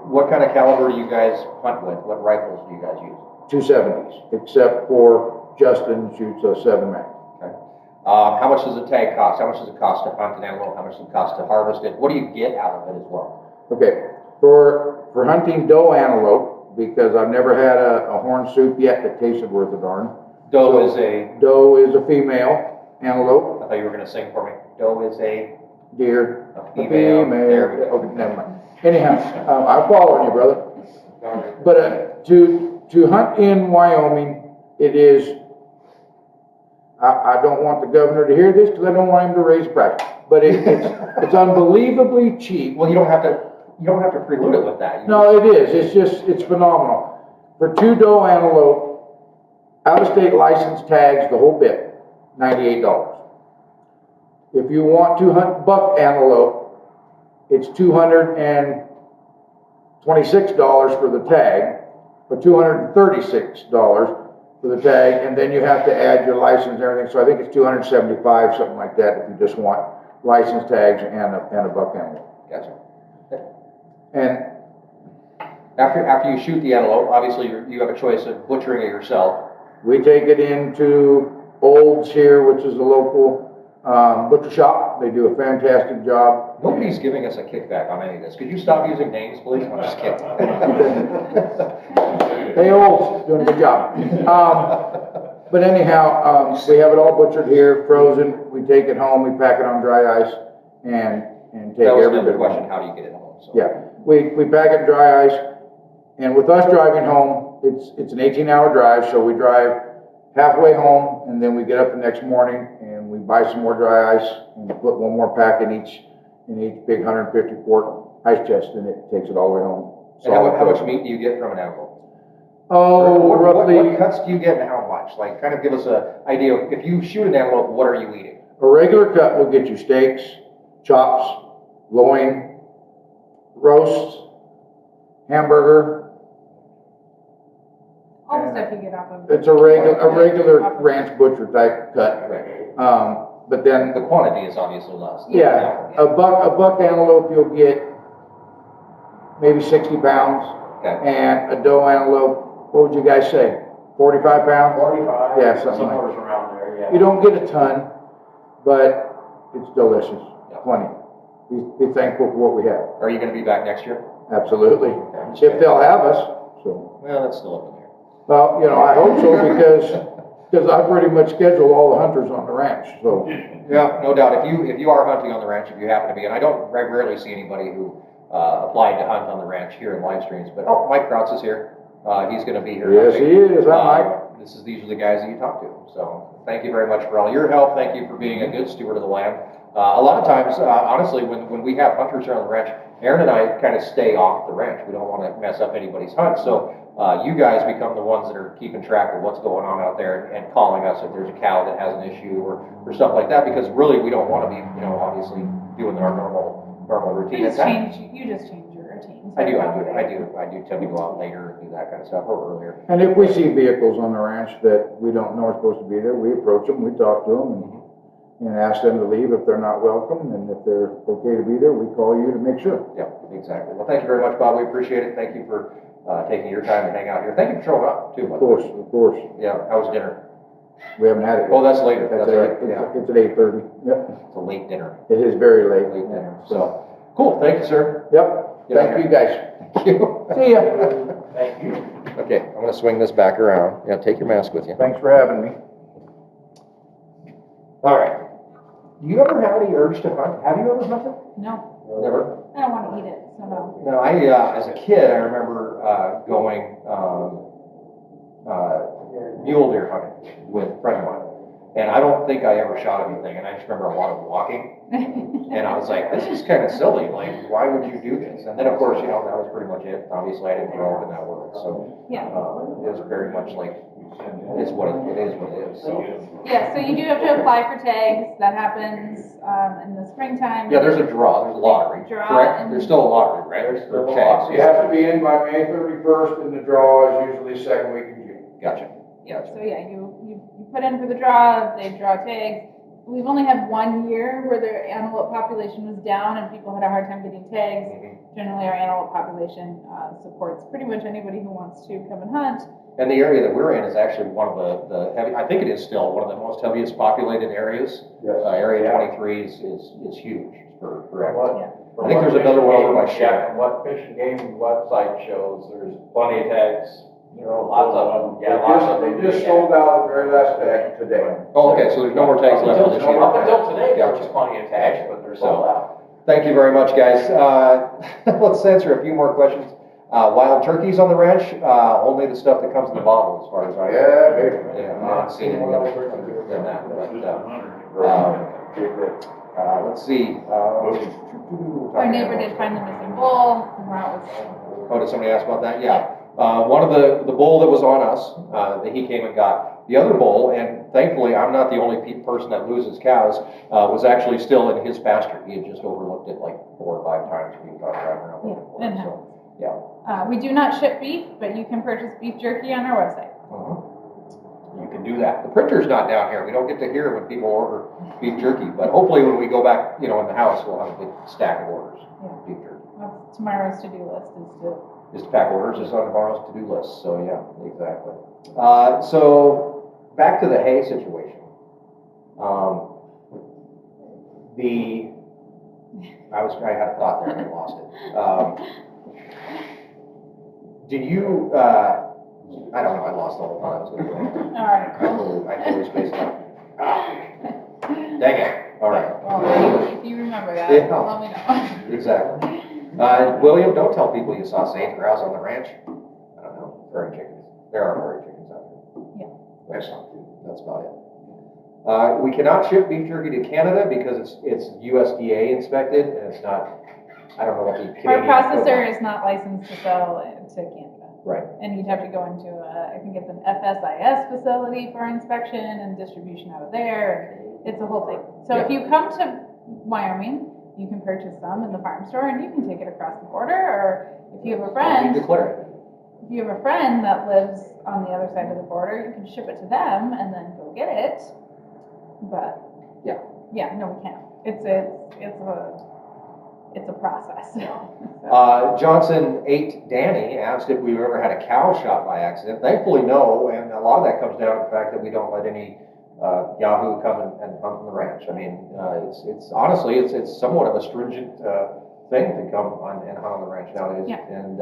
B: What kind of caliber do you guys hunt with? What rifles do you guys use?
E: 270s, except for Justin shoots a 7-mag.
B: Okay. How much does a tag cost? How much does it cost to hunt an antelope? How much does it cost to harvest it? What do you get out of it as well?
E: Okay, for hunting doe antelope, because I've never had a horn soup yet that tasted worth a darn.
B: Doe is a...
E: Doe is a female antelope.
B: I thought you were going to sing for me. Doe is a...
E: Deer.
B: A female. There we go.
E: Okay, never mind. Anyhow, I'm following you, brother. But to hunt in Wyoming, it is, I don't want the governor to hear this because I don't want him to raise price. But it's unbelievably cheap.
B: Well, you don't have to prelude it with that.
E: No, it is. It's phenomenal. For 2 doe antelope, out-of-state license tags, the whole bit, $98. If you want to hunt buck antelope, it's $226 for the tag, or $236 for the tag, and then you have to add your license and everything. So I think it's $275, something like that, if you just want license tags and a buck antelope.
B: Gotcha.
E: And
B: After you shoot the antelope, obviously you have a choice of butchering it yourself.
E: we take it into Olds here, which is a local butcher shop. They do a fantastic job.
B: Nobody's giving us a kickback on any of this. Could you stop using names, please? I'm just kidding.
E: Hey, Olds, doing a good job. But anyhow, we have it all butchered here, frozen. We take it home, we pack it on dry ice, and take
B: That was
E: every bit
B: another
E: of
B: question,
E: it.
B: how do you get it home? So.
E: Yeah, we pack it dry ice, and with us driving home, it's an 18-hour drive, so we drive halfway home, and then we get up the next morning, and we buy some more dry ice, and put one more pack in each big 150-quart ice chest, and it takes it all the way home.
B: And how much meat do you get from an antelope?
E: Oh, roughly,
B: What cuts do you get and how much? Like, kind of give us an idea of, if you shoot an antelope, what are you eating?
E: a regular cut will get you steaks, chops, loin, roasts, hamburger.
C: All the stuff you get off of.
E: It's a regular ranch butcher type cut. But then,
B: The quantity is obviously less.
E: yeah, a buck antelope you'll get maybe 60 pounds,
B: Okay.
E: and a doe antelope, what would you guys say? 45 pounds?
D: 45.
E: Yeah, something like
D: Somewhere
E: that.
D: around there, yeah.
E: You don't get a ton, but it's delicious.
B: Yeah.
E: Plenty. Be thankful for what we have.
B: Are you gonna be back next year?
E: Absolutely.
B: Okay.
E: If they'll have us, so.
B: Well, that's still up in there.
E: Well, you know, I hope so because I pretty much schedule all the hunters on the ranch, so.
B: Yeah, no doubt. If you are hunting on the ranch, if you happen to be, and I rarely see anybody who applied to hunt on the ranch here in Livestreams, but Mike Krautz is here. He's going to be here.
E: Yes,
B: hunting.
E: he is. Hi, Mike.
B: These are the guys that you talk to. So thank you very much for all your help. Thank you for being a good steward of the land. A lot of times, honestly, when we have hunters here on the ranch, Erin and I kind of stay off the ranch. We don't want to mess up anybody's hunt. So you guys become the ones that are keeping track of what's going on out there and calling us if there's a cow that has an issue or stuff like that, because really we don't want to be, obviously doing our normal routine.
C: You just change your routine.
B: I do tend to go out later and do that kind of stuff, or earlier.
E: And if we see vehicles on the ranch that we don't know are supposed to be there, we approach them, we talk to them, and ask them to leave if they're not welcome, and if they're okay to be there, we call you to make sure.
B: Yeah, exactly. Well, thank you very much, Bob. We appreciate it. Thank you for taking your time to hang out here. Thank you for showing up, too.
E: Of course.
B: Yeah, how was dinner?
E: We haven't had it yet.
B: Oh, that's later.
E: That's
B: That's
E: right.
B: right. Yeah,
E: It's at 8:30. Yep.
B: it's a late dinner.
E: It is very late.
B: Late dinner. So, cool. Thank you, sir.
E: Yep.
B: Yeah.
E: Thank you, guys.
B: Thank you.
E: See ya.
D: Thank you.
B: Okay, I'm gonna swing this back around. Yeah, take your mask with you.
E: Thanks for having me.
B: All right. Do you ever have any urge to hunt? Have you ever hunted?
C: No,
B: Never.
C: I don't want to eat it, so no.
B: No, as a kid, I remember going mule deer hunting with a friend of mine. And I don't think I ever shot anything, and I just remember a lot of walking. And I was like, this is kind of silly, like, why would you do this? And then, of course, that was pretty much it. Obviously, I didn't grow up in that world, so
C: Yeah.
B: it was very much like, it's what it is, so.
C: Yeah, so you do have to apply for tags. That happens in the springtime.
B: Yeah, there's a lottery,
C: Draw
B: correct?
C: and-
B: There's still a lottery, right?
D: There's still a
B: tags.
D: lottery.
E: You have to be in by May 31st, and the draw is usually second week in June.
B: Gotcha.
C: Yeah, so yeah, you put in for the draw, they draw tags, we've only had 1 year where the antelope population was down and people had a hard time getting tags. Generally, our antelope population supports pretty much anybody who wants to come and hunt.
B: And the area that we're in is actually one of the heavy, I think it is still one of the most heaviest populated areas.
E: Yes.
B: Area 23 is huge for antelope.
C: Yeah.
B: I think there's another one over by Shep.
D: Yeah, from what Fish and Game website shows, there's plenty of tags. Lots of them. Yeah, lots of them.
E: They just sold out the very last tag today.
B: Oh, okay, so there's no more tags left for this year.
D: Up until today, there was
B: Gotcha.
D: plenty of tags, but they're sold out.
B: Thank you very much, guys. Let's answer a few more questions. Wild turkeys on the ranch, only the stuff that comes in the bottle as far as I know.
E: Yeah, baby.
B: Yeah, I haven't seen any other than that, but, let's see.
C: Our neighbor did find the missing bull. Wow, it was
B: Oh, did somebody ask about that? Yeah. One of the bull that was on us, that he came and got. The other bull, and thankfully I'm not the only person that loses cows, was actually still in his pasture. He had just overlooked it like 4 or 5 times when he was driving around.
C: Yeah, and
B: So, yeah.
C: we do not ship beef, but you can purchase beef jerky on our website.
B: You can do that. The printer's not down here. We don't get to hear when people order beef jerky, but hopefully when we go back, in the house, we'll have a big stack of orders.
C: Yeah.
B: Beef jerky.
C: That's tomorrow's to-do list is to
B: Just pack orders is on tomorrow's to-do list, so yeah, exactly. So back to the hay situation. I had a thought there and I lost it. Did you, I don't know, I lost the whole thought I was going to go.
C: all right.
B: I totally spaced out. Dang it, all right.
C: Well, if you remember that,
B: Yeah.
C: let me know.
B: Exactly. William, don't tell people you saw sage grouse on the ranch. I don't know, prairie chickens. There are prairie chickens out there.
C: Yeah.
B: That's about it. We cannot ship beef jerky to Canada because it's USDA inspected and it's not, I don't know what the
C: Our
B: Canadian
C: processor
B: equivalent-
C: is not licensed to sell to Canada.
B: Right.
C: And you'd have to go into I think it's an FSIS facility for inspection and distribution out of there. It's a whole thing. So if you come to Wyoming, you can purchase some in the farm store and you can take it across the border, or if you have a
B: You
C: friend,
B: declare it.
C: if you have a friend that lives on the other side of the border, you can ship it to them and then go get it. But yeah, no, we can't. It's a process.
B: Johnson 8 Danny asked if we've ever had a cow shot by accident. Thankfully, no, and a lot of that comes down to the fact that we don't let any Yahoo come and hunt on the ranch. I mean, it's honestly, it's somewhat of a stringent thing to come on and hunt on the ranch nowadays.
C: Yeah.
B: And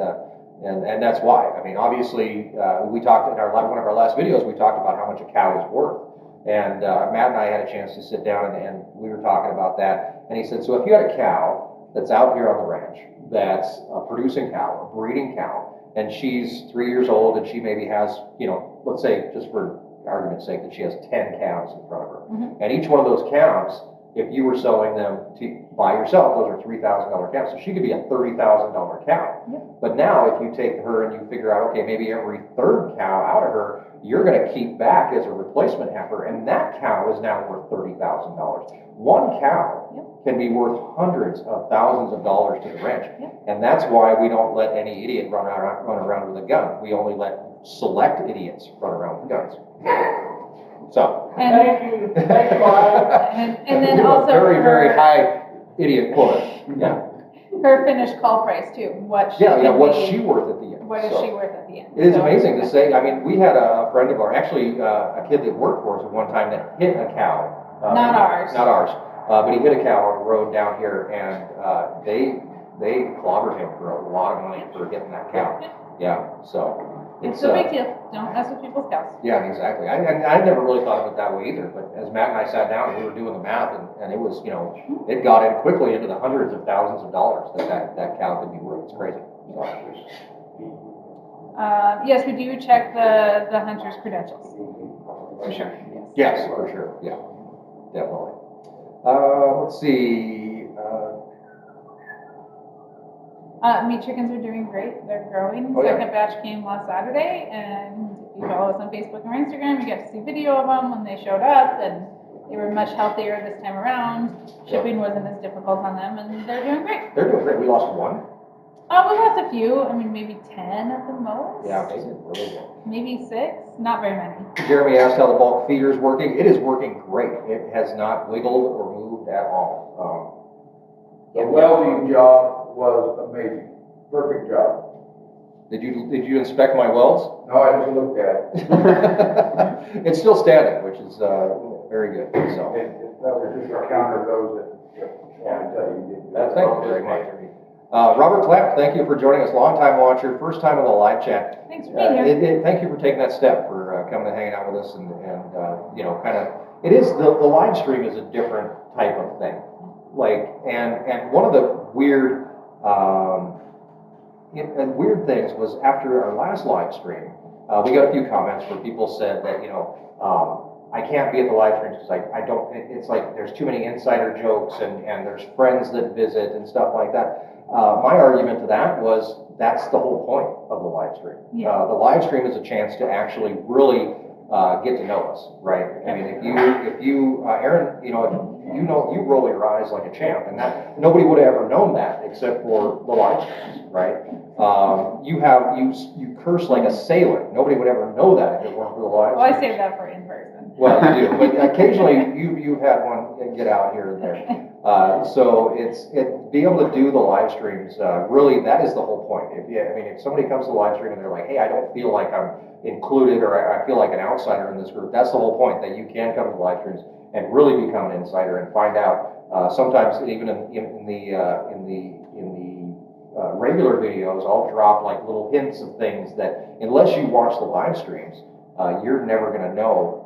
B: that's why. I mean, obviously, we talked in one of our last videos, we talked about how much a cow is worth. And Matt and I had a chance to sit down and we were talking about that. And he said, so if you had a cow that's out here on the ranch, that's a producing cow, a breeding cow, and she's 3 years old and she maybe has, let's say, just for argument's sake, that she has 10 cows in front of her.
C: Mhm.
B: And each one of those cows, if you were selling them by yourself, those are $3,000 cows. So she could be a $30,000 cow.
C: Yeah.
B: But now if you take her and you figure out, okay, maybe every third cow out of her, you're going to keep back as a replacement heifer, and that cow is now worth $30,000. One cow can be worth hundreds of thousands of dollars to the ranch.
C: Yep.
B: And that's why we don't let any idiot run around with a gun. We only let select idiots run around with guns. So.
C: And,
D: Thank you, Ryan.
C: and then
B: We have a
C: also
B: very, very
C: her,
B: high idiot quota. Yeah.
C: her finished call price too. What she
B: Yeah,
C: could
B: what's
C: be-
B: she worth at the end?
C: What is
B: So,
C: she worth at the end?
B: It is
C: So-
B: amazing to say. I mean, we had a friend of ours, actually a kid that worked for us at one time that hit a cow.
C: Not ours.
B: Not ours. But he hit a cow on the road down here, and they clobbered him for a lot of money for hitting that cow. Yeah, so.
C: It's a big deal. Don't mess with people's cows.
B: Yeah, exactly. I never really thought of it that way either, but as Matt and I sat down and we were doing the math, and it was, it got in quickly into the hundreds of thousands of dollars that cow could be worth. It's crazy.
C: Yes, we do check the hunter's credentials. For sure.
B: Yes, for sure. Yeah, definitely. Let's see.
C: Meat chickens are doing great. They're growing.
B: Oh, yeah.
C: Second batch came last Saturday, and if you follow us on Facebook or Instagram, you get to see video of them when they showed up, and they were much healthier this time around. Shipping wasn't as difficult on them, and they're doing great.
B: They're doing great. We lost one.
C: We lost a few. I mean, maybe 10 at the most.
B: Yeah, they did really well.
C: Maybe 6. Not very many.
B: Jeremy asked how the bulk feeder is working. It is working great. It has not wiggled or moved at all.
E: The welding job was amazing. Perfect job.
B: Did you inspect my welds?
E: No, I just looked at it.
B: It's still standing, which is very good. So
E: That was just a counter those that, I tell you, did.
B: thank you very much. Robert Clapp, thank you for joining us. Long-time watcher, first time on the live chat.
C: Thanks for being here.
B: Thank you for taking that step, for coming and hanging out with us, and you know, kind of, it is, the live stream is a different type of thing. Like, and one of the weird, weird things was after our last live stream, we got a few comments where people said that, you know, I can't be at the live streams because I don't, it's like there's too many insider jokes and there's friends that visit and stuff like that. My argument to that was that's the whole point of the live stream.
C: Yeah.
B: The live stream is a chance to actually really get to know us, right? I mean, if you, Erin, you roll your eyes like a champ, and that nobody would have ever known that except for the live streams, right? You curse like a sailor. Nobody would ever know that if it weren't for the live
C: Well, I
B: streams.
C: save that for in person.
B: Well, you do, but occasionally you've had one get out here and there. So be able to do the live streams, really, that is the whole point. If somebody comes to the live stream and they're like, hey, I don't feel like I'm included, or I feel like an outsider in this group, that's the whole point, that you can come to the live streams and really become an insider and find out. Sometimes even in the regular videos, I'll drop like little hints of things that unless you watch the live streams, you're never going to know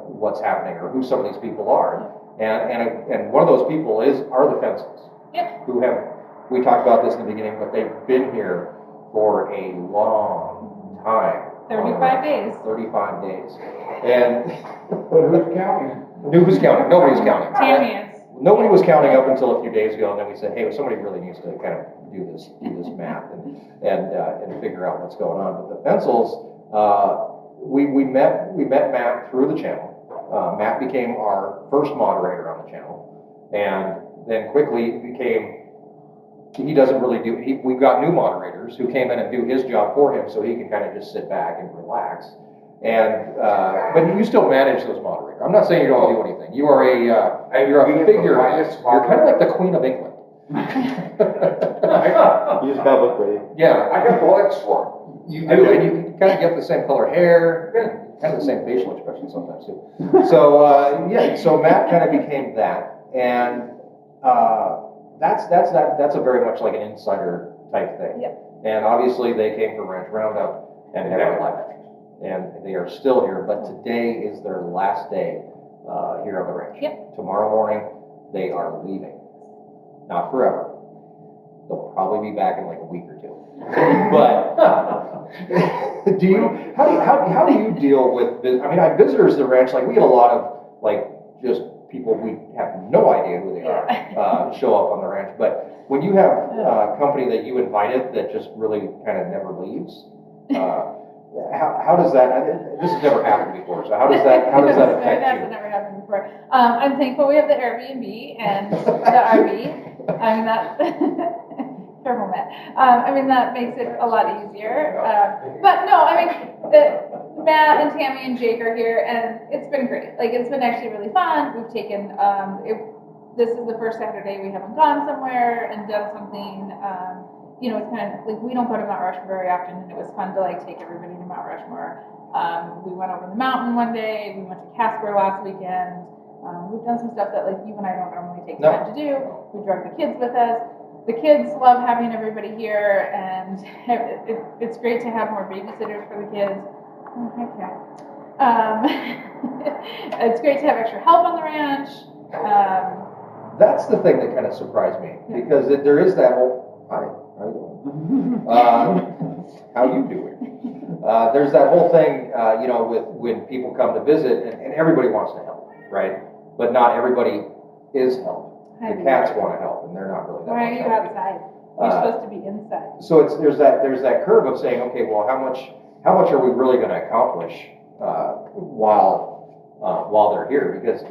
B: what's happening or who some of these people are. And one of those people are the Fences,
C: Yep.
B: we talked about this in the beginning, but they've been here for a long time.
C: 35 days.
B: 35 days. And
E: But who's counting?
B: who's counting? Nobody's counting.
C: Tammy is.
B: Nobody was counting up until a few days ago, and then we said, hey, somebody really needs to kind of do this math and figure out what's going on. But the Fensels, we met Matt through the channel. Matt became our first moderator on the channel, and then quickly he doesn't really do, we've got new moderators who came in and do his job for him so he can kind of just sit back and relax. And, but you still manage those moderators. I'm not saying you don't do anything. You're a figure, you're kind of like the Queen of England.
F: You just gotta look pretty.
B: Yeah,
E: I got bullets for
B: you do, and you kind of get the same color hair, and kind of the same facial expression sometimes too. So, so Matt kind of became that, and that's a very much like an insider type thing.
C: Yep.
B: And obviously they came from Ranch Roundup and never left, and they are still here. But today is their last day here on the ranch.
C: Yep.
B: Tomorrow morning they are leaving, not forever. They'll probably be back in like a week or two. But how do you deal with? I mean, visitors to the ranch, like we get a lot of like just people we have no idea who they are show up on the ranch. But when you have a company that you invited that just really kind of never leaves, how does that? This has never happened before. So how does that affect
C: That's
B: you?
C: never happened before. I'm thankful we have the Airbnb and the RV. I mean that. Careful, Matt. I mean that makes it a lot easier. But no, I mean Matt and Tammy and Jake are here, and it's been great. Like it's been actually really fun. We've taken this is the first Saturday we haven't gone somewhere and done something. It's kind of like we don't go to Mount Rushmore very often, and it was fun to like take everybody to Mount Rushmore. We went over the mountain one day. We went to Casper last weekend. We've done some stuff that like you and I don't normally take time to do. We drug the kids with us. The kids love having everybody here, and it's great to have more babysitters for the kids. Oh, hi, Kat. It's great to have extra help on the ranch.
B: That's the thing that kind of surprised me, because there is that whole, hi, how you doing? How you doing? There's that whole thing, with when people come to visit, and everybody wants to help, right? But not everybody is help. The cats want to help, and they're not really that
C: Why are
B: much
C: you
B: help.
C: outside? You're supposed to be inside.
B: So there's that curve of saying, okay, well, how much are we really going to accomplish while they're here? Because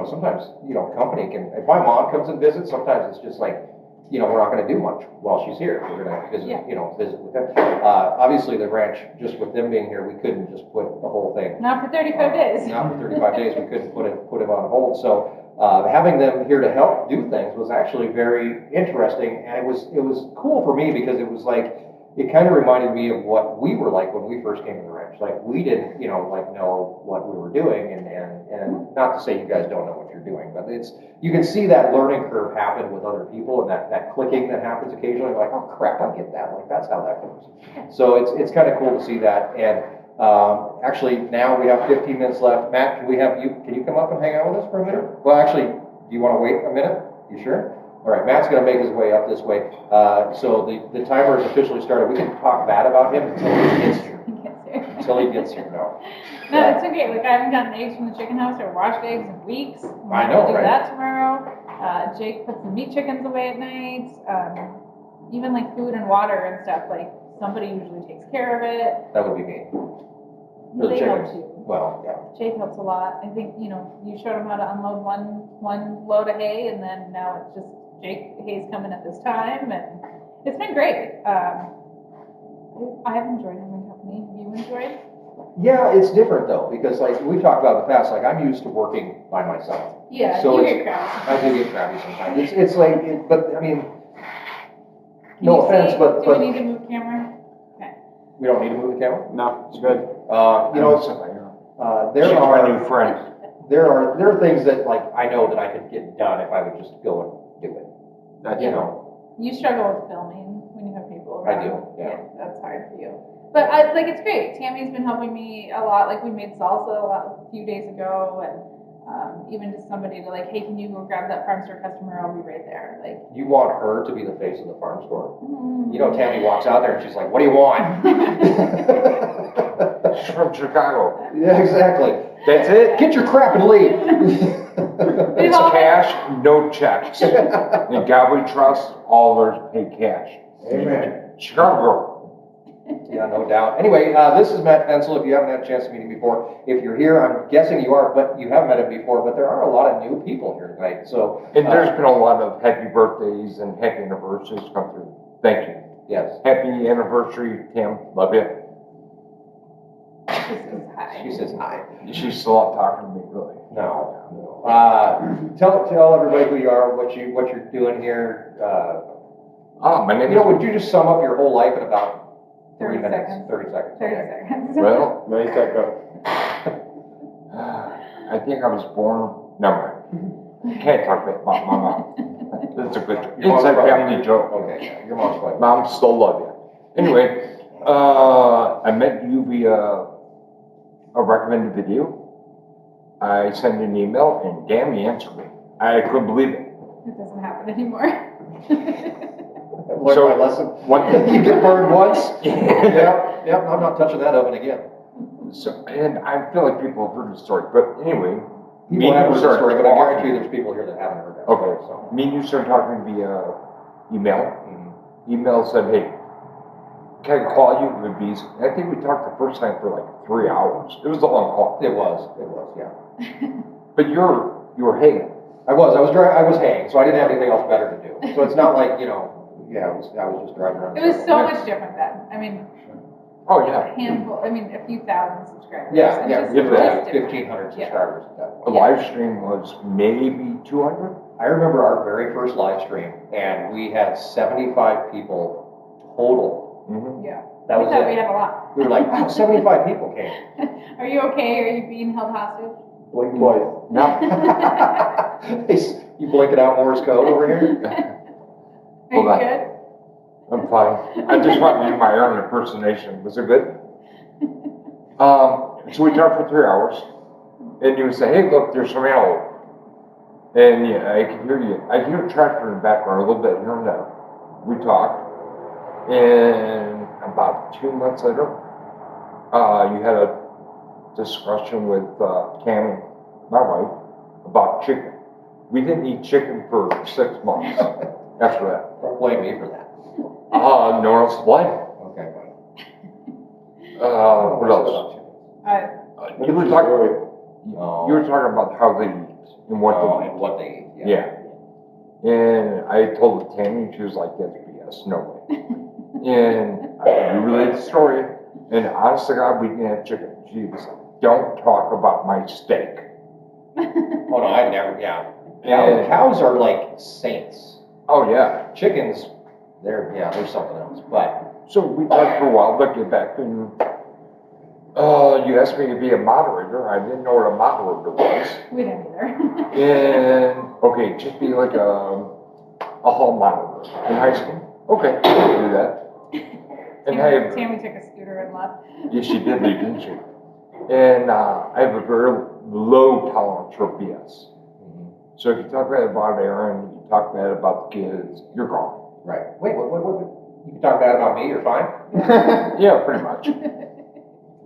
B: sometimes company can. If my mom comes and visits, sometimes it's just like you know, we're not gonna do much while she's here. We're gonna visit,
C: Yeah.
B: you know, visit with them. Obviously, the ranch, just with them being here, we couldn't just put the whole thing.
C: Not for 35 days.
B: Not for 35 days, we couldn't put it on hold. So having them here to help do things was actually very interesting, and it was cool for me because it was like, it kind of reminded me of what we were like when we first came to the ranch. Like, we didn't, you know, like know what we were doing, and not to say you guys don't know what you're doing, but you can see that learning curve happen with other people, and that clicking that happens occasionally, like, oh crap, I get that, like, that's how that goes. So it's kind of cool to see that, and actually, now we have 15 minutes left. Matt, can you come up and hang out with us for a minute? Well, actually, do you want to wait a minute? You sure? All right, Matt's gonna make his way up this way. So the timer has officially started. We can talk bad about him until he gets here. Until he gets here, no.
C: No, it's okay. Like, I haven't gotten eggs from the chicken house or washed eggs in weeks.
B: I know,
C: I'm gonna do
B: right?
C: that tomorrow. Jake puts the meat chickens away at night. Even like food and water and stuff, like somebody usually takes care of it.
B: That would be me. For the
C: They help
B: chickens.
C: too.
B: Well, yeah.
C: Jake helps a lot. I think, you know, you showed him how to unload one load of hay, and then now it's just Jake, hay's coming at this time, and it's been great. I have enjoyed having company. Have you enjoyed?
B: Yeah, it's different though, because like we talked about in the past, like I'm used to working by myself.
C: Yeah,
B: So
C: you
B: it's-
C: get crowds.
B: I do get crabby sometimes. It's like, but I mean,
C: Can
B: no
C: you
B: offense,
C: see-
B: but
C: Do we need to move camera? Okay.
B: we don't need to move the camera.
E: No, it's good.
B: You know, there
E: She's my
B: are.
E: new friend.
B: There are things that like I know that I could get done if I would just go and do it.
E: That's
B: You know,
C: You struggle with filming when you have people
B: I
C: around.
B: do, yeah.
C: That's hard for you. But like, it's great. Tammy's been helping me a lot. Like, we made salsa a few days ago, and even just somebody to like, hey, can you go grab that farm store customer? I'll be right there. Like,
B: you want her to be the face of the farm store.
C: mm.
B: You know, Tammy walks out there and she's like, "What do you want?"
E: She's from Chicago.
B: Yeah, exactly.
E: That's it.
B: Get your crap and leave.
C: We've
E: It's
C: all been-
E: cash, no checks. In God we trust, all others pay cash.
B: Amen.
E: Chicago girl.
B: Yeah, no doubt. Anyway, this is Matt Pencil. If you haven't had a chance to meet him before, if you're here, I'm guessing you are, but you have met him before. But there are a lot of new people here tonight. So,
E: And there's been a lot of happy birthdays and happy anniversaries come through. Thank you.
B: yes,
E: Happy anniversary, Tim. Love you.
C: This is high.
B: she says hi.
E: She's still out talking to me, really.
B: No. Tell everybody who you are, what you're doing here.
E: My name
B: You know,
E: is,
B: would you just sum up your whole life in about 3
C: 30
B: minutes?
C: seconds.
B: 30 seconds.
C: 30
B: okay.
C: seconds.
E: well,
D: Make that go.
E: I think I was born, never mind. Can't talk about my mom. That's a good,
B: Your mom's
E: it's a
B: probably-
E: family joke.
B: Okay, yeah, your mom's fine.
E: Mom, still love you. Anyway, I met you via a recommended video. I sent you an email and damn, you answered me. I couldn't believe it.
C: It doesn't happen anymore.
B: I've learned
E: So,
B: my lesson.
E: one thing-
B: You get burned once. Yep, I'm not touching that oven again.
E: So, and I feel like people have heard the story, but anyway. me
B: People
E: and
B: haven't
E: you
B: heard the
E: started
B: story, but I
E: talking.
B: guarantee you there's people here that haven't heard that
E: Okay,
B: story, so.
E: me and you started talking via email. Email said, hey, can I call you? It would be, I think we talked the first time for like 3 hours. It was a long call.
B: It was, yeah.
E: But you were hanging.
B: I was hanging, so I didn't have anything else better to do. So it's not like, you know, yeah, I was just driving around.
C: It was so
B: Yeah.
C: much different then. I mean,
E: Oh,
C: a
E: yeah.
C: handful, I mean, a few thousand subscribers.
B: Yeah,
C: and
B: yeah,
C: just-
B: we were
C: just
B: at
C: different.
B: 1,500
C: Yeah.
B: subscribers at that
E: The
B: point.
E: live stream was maybe 200.
B: I remember our very first live stream, and we had 75 people total.
E: Mm-hmm.
C: Yeah.
B: That was
C: We thought we
B: it.
C: had a lot.
B: We were like, wow, 75 people came.
C: Are you okay? Are you being held hostage?
B: Blink twice.
E: No,
B: You blinking out Morse code over here?
C: Are
E: Hold
C: you
E: on.
C: good?
E: I'm fine. I just wanted to do my own impersonation. Was it good? So we talked for 3 hours, and you would say, hey, look, there's some antelope. And yeah, I could hear you. I could hear a tractor in the background a little bit here and there. We talked, and about 2 months later, you had a discussion with Tammy, my wife, about chicken. We didn't eat chicken for 6 months after that.
B: Don't blame me for that.
E: No one else to blame.
B: Okay, fine.
E: What else? You were talking.
B: Oh.
E: You were talking about how they eat and what
B: Oh,
E: they
B: and
E: eat.
B: what they eat, yeah.
E: Yeah.
F: And I told Tammy, and she was like, that's BS, no way. And I relayed the story, and honest to God, we didn't have chicken. She was like, don't talk about my steak.
B: Oh, no, I never, yeah.
F: And-
B: Cows are like saints.
F: Oh, yeah.
B: Chickens, they're something else, but.
F: So we talked for a while, but get back and, you asked me to be a moderator. I didn't know what a moderator was.
C: We didn't either.
F: And, okay, just be like a hall monitor in high school. Okay, I can do that. And I have,
C: Tammy took a scooter and left.
F: yeah, she did leave, didn't she? And I have a very low tolerance for BS. So if you talk bad about Erin, you talk bad about the kids, you're gone.
B: Right. Wait, what, you can talk bad about me, you're fine?
F: Yeah, pretty much.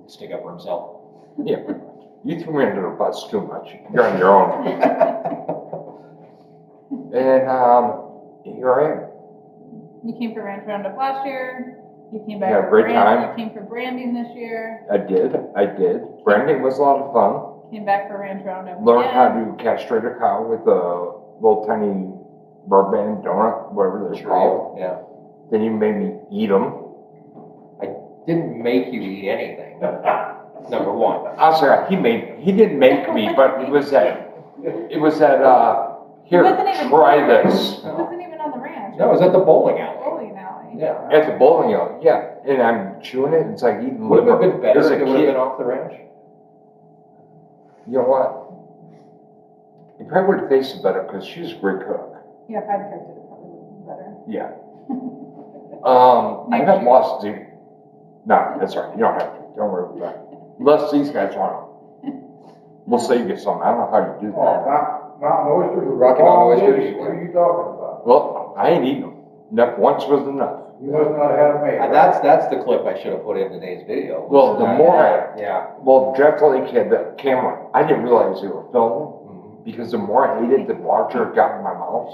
B: Stick up for himself.
F: Yeah, pretty much. You threw me under the bus too much. You're on your own. And here I am.
C: You came for Ranch Roundup last year. You came back
F: Yeah,
C: for
F: great time.
C: You came for branding this year.
F: I did. Branding was a lot of fun.
C: Came back for Ranch Roundup
F: Learned
C: again.
F: how to castrate a cow with a little tiny rubber band donut, whatever they're called.
B: Yeah.
F: Then you made me eat them.
B: I didn't make you eat anything, number one.
F: I'm sorry, he didn't make me, but it was that, here,
C: wasn't even
F: try
C: there.
F: this.
C: It wasn't even on the ranch.
B: No, it was at the bowling alley.
C: Bowling alley.
B: Yeah.
F: At the bowling alley, yeah, and I'm chewing it, it's like eating
B: Would it
F: liver.
B: have been better
F: As
B: if
F: a
B: it would have
F: kid,
B: been off the ranch?
F: you know what? It probably would have tasted better, because she's a great cook.
C: Yeah, if I'd cooked it, it probably would have been better.
F: Yeah. I
C: Next
F: got
C: year.
F: lost, no, that's all right, you don't have to, don't worry about that. Unless these guys want them. We'll save you some, I don't know how you do
E: Oh,
F: that.
E: mountain oysters? or
B: Rocky Mountain oysters?
E: What are you talking about?
F: Well, I ain't eating them. Enough once was enough.
E: You must not have had them made.
B: That's the clip I should have put in today's video.
F: Well, the more
B: Yeah.
F: well, Jeff Lake had the camera. I didn't realize they were filming because the more I ate it, the larger it got in my mouth.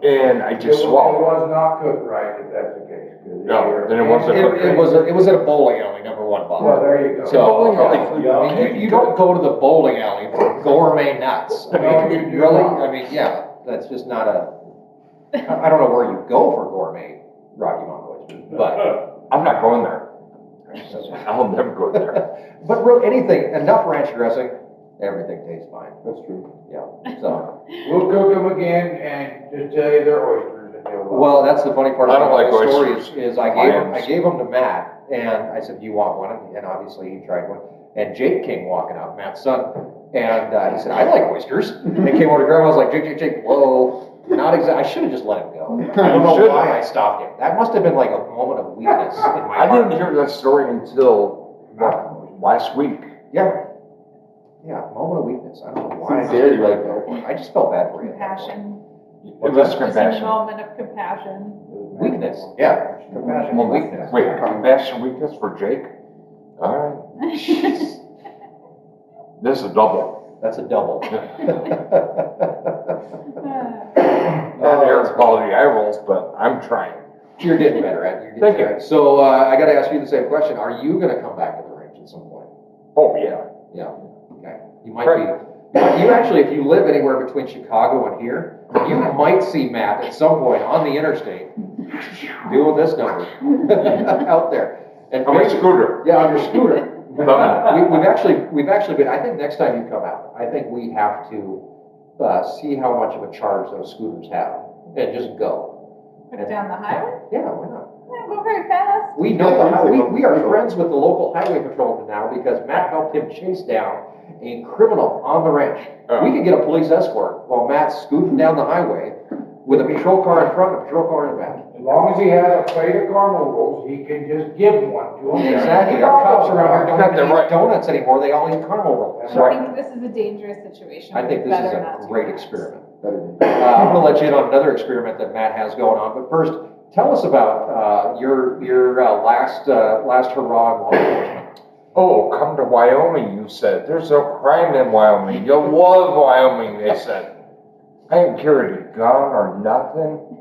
F: And I just
E: It
F: swallowed.
E: was not cooked right, if that's the case. 'cause
F: No, then it wasn't
B: It was at a bowling alley, number one, Bob.
E: Well, there you go.
B: So,
F: Bowling alley food.
B: I mean, you don't go to the bowling alley for gourmet nuts. I
E: No,
B: mean,
E: you do
B: really,
E: not.
B: I mean, yeah, that's just not I don't know where you go for gourmet Rocky Mountain oysters, but,
F: I'm not going there. I'll never go there.
B: but really, anything, enough ranch dressing, everything tastes fine.
E: That's true.
B: Yeah, so,
E: We'll cook them again and just tell you they're oysters and they'll.
B: well, that's the funny part
F: I don't
B: about
F: like
B: the story
F: oysters.
B: is I gave them to Matt, and I said, do you want one? And obviously he tried one. And Jake came walking up, Matt's son, and he said, I like oysters. And came over to grandma, I was like, Jake, whoa, not exactly, I should have just let him go. I don't know
F: should've.
B: why I stopped him. That must have been like a moment of weakness in my
F: I
B: heart.
F: didn't hear that story until last week.
B: Yeah. Yeah, moment of weakness. I don't know why. I
F: Sincerely,
B: just let him go. I just felt bad for you.
C: Compassion.
F: It was
C: Just a
F: compassion.
C: moment of compassion.
B: Weakness, yeah, compassion and weakness.
F: Wait, compassion, weakness for Jake? All right, this is a double.
B: That's a double.
F: Not Eric's quality eye rolls, but I'm trying.
B: You're getting better at it.
F: Thank you.
B: So, I gotta ask you the same question. Are you gonna come back to the range at some point?
F: Oh, yeah.
B: Yeah, okay. You might be, you actually, if you live anywhere between Chicago and here, you might see Matt at some point on the interstate doing this number out there. And
F: On my
B: maybe-
F: scooter.
B: Yeah, on your scooter.
F: Done.
B: We've actually been, I think next time you come out, I think we have to, see how much of a charge those scooters have and just go.
C: Put it down the highway?
B: Yeah, why not?
C: Yeah, go very fast.
B: We know, we are friends with the local highway patrolman now because Matt helped him chase down a criminal on the ranch.
F: Oh.
B: We could get a police escort while Matt's scooting down the highway with a patrol car in front and a patrol car in the back.
E: As long as he has a plate of caramel he can just give one to him.
B: Exactly, our cops around here don't
F: They're
B: even
F: right.
B: eat donuts anymore, they all eat caramel rolls.
C: I think this is a dangerous situation.
B: I think this is
C: Better
B: a
C: not to
B: great
C: do that.
B: experiment. I'm gonna let you in on another experiment that Matt has going on, but first, tell us about your last hurrah in law enforcement.
F: Oh, come to Wyoming, you said. There's no crime in Wyoming. You'll love Wyoming, they said. I didn't carry a gun or nothing.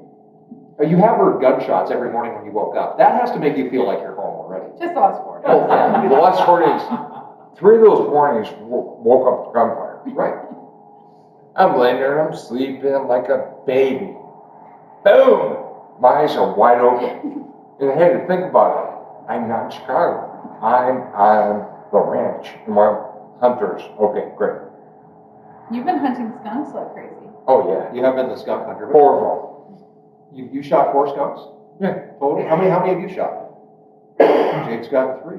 B: You have heard gunshots every morning when you woke up. That has to make you feel like you're home already.
C: Just the last 4 days.
F: Oh, the last 4 days, 3 of those mornings woke up to gunfire.
B: Right.
F: I'm laying there, I'm sleeping like a baby. Boom! My eyes are wide open. And I had to think about it. I'm not in Chicago. I'm on the ranch. And we're hunters. Okay, great.
C: You've been hunting skunks like crazy.
F: Oh, yeah.
B: You have been the skunk hunter.
F: 4 of
B: You shot 4 skunks?
F: them. Yeah.
B: Total? How many have you shot? Jake's got 3.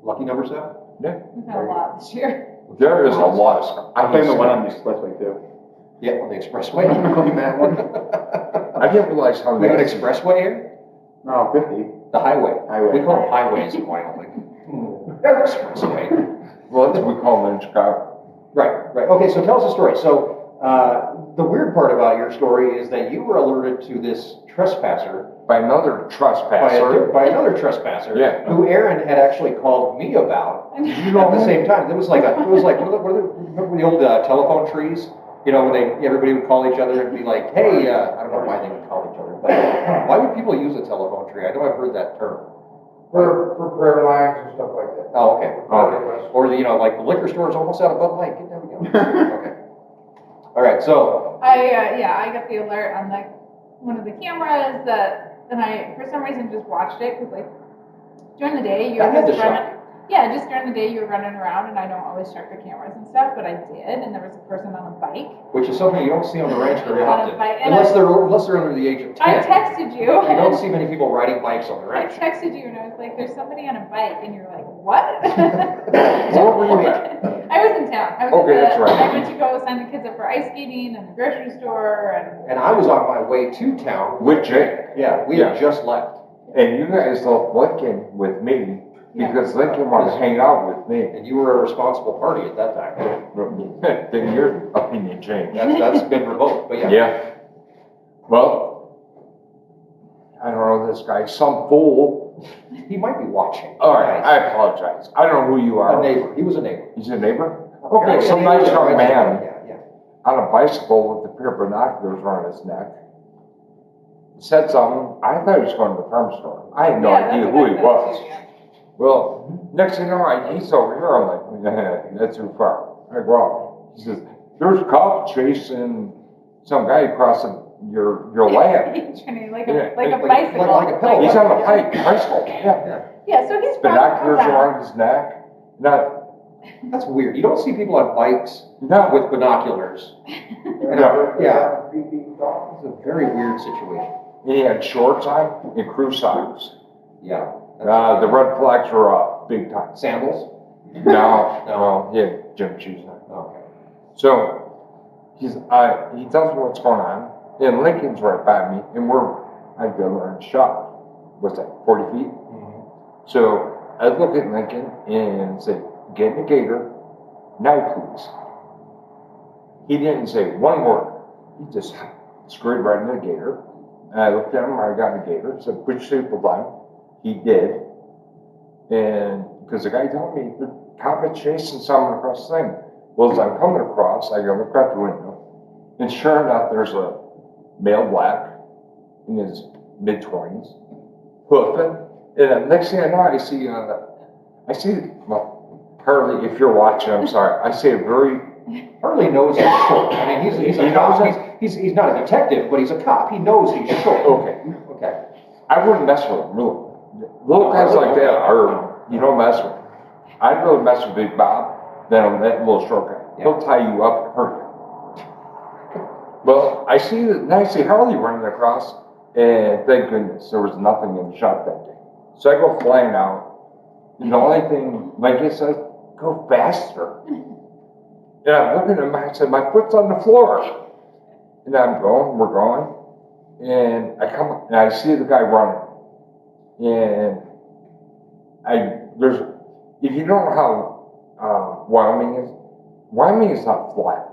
B: Lucky number 7.
F: Yeah.
C: We've had a lot this year.
F: There is a lot of stuff.
G: I found the one on the expressway too.
B: Yeah, on the expressway.
G: That one?
F: I didn't realize how
B: We have an
F: nasty.
B: expressway here?
G: No, 50.
B: The highway.
G: Highway.
B: We call them highways in Wyoming. Expressway.
F: Well, that's what we call them in Chicago.
B: Right, right. Okay, so tell us a story. So, the weird part about your story is that you were alerted to this trespasser
F: By another trespasser.
B: by another trespasser,
F: Yeah.
B: who Erin had actually called me about at the same time. It was like remember the old telephone trees? You know, when everybody would call each other and be like, hey, I don't know why they would call each other, but why would people use a telephone tree? I know I've heard that term.
E: For prayer lines and stuff like that.
B: Oh, okay. Okay. Or like the liquor store is almost out of Bud Light. Get down, okay. All right. So
C: I got the alert on one of the cameras and I for some reason just watched it because like during the day you
B: That had
C: just
B: to shock you.
C: just during the day you were running around and I don't always check the cameras and stuff, but I did, and there was a person on a bike.
B: which is something you don't see on the ranch very
C: On a
B: often,
C: bike, and
B: unless they're under the age of 10.
C: I texted you.
B: You don't see many people riding bikes on the
C: I
B: ranch.
C: texted you and I was like, "There's somebody on a bike," and you're like, "What?"
B: What were you at?
C: I was in town.
F: Okay, that's right.
C: I went to go sign the kids up for ice skating and the grocery store and.
B: And I was on my way to town.
F: With Jake.
B: Yeah, we had just left.
F: And you guys left Lincoln with me
C: Yeah.
F: because Lincoln wanted to hang out with me.
B: And you were a responsible party at that time.
F: Then your opinion changed.
B: That's been revoked, but yeah.
F: Yeah. Well, I don't know this guy, some fool.
B: He might be watching.
F: All right, I apologize. I don't know who you
B: A
F: are.
B: neighbor. He was a neighbor.
F: He's a neighbor?
B: Apparently
F: Okay,
B: a
F: some
B: neighbor
F: nice young
B: right
F: man
B: there. Yeah,
F: on a bicycle with a pair of binoculars around his neck. Said something. I thought he was going to the farm store. I had no idea who he was. Well, next thing you know, he's over here. I'm like, that's too far. I go out. He says, there's a cop chasing some guy crossing your land.
C: Like
F: Yeah,
C: a
F: like-
C: bicycle.
B: like a pedal
F: He's on a bicycle. Yeah.
C: Yeah, so he's
F: Binoculars
C: around.
F: around his neck. Not,
B: That's weird. You don't see people on bikes
F: no.
B: with binoculars.
F: No.
B: Yeah. It's a very weird situation.
F: He had shorts on and crew socks.
B: Yeah.
F: The red flags were up big time.
B: Sandals?
F: No, he had gym shoes on.
B: Okay.
F: So he tells me what's going on, and Lincoln's right by me, and I've been in shot. What's that, 40 feet?
B: Mm-hmm.
F: So I look at Lincoln and say, get in the gator, now please. He didn't say one word. He just scurried right in the gator. And I looked at him, I got in the gator, said, put your seatbelt on. He did. And because the guy told me, the cop is chasing someone across the thing. Well, as I'm coming across, I go look out the window. And sure enough, there's a male black in his mid-20s, hoofing. And the next thing I know, I see, well, Harley, if you're watching, I'm sorry, I see a very,
B: Harley knows he's short. I mean, he's a
F: He
B: cop.
F: knows
B: He's not a detective, but he's a cop. He knows he's short.
F: okay,
B: Okay.
F: I wouldn't mess with him, really. Little guys like that are, you don't mess with them. I'd rather mess with Big Bob than that little short guy. He'll tie you up and hurt you. Well, I see Harley running across, and thank goodness there was nothing in the shop that day. So I go flying out, and the only thing Lincoln says, go faster. And I'm looking at him, I said, my foot's on the floor. And we're going, and I come up, and I see the guy running. And if you don't know how Wyoming is not flat.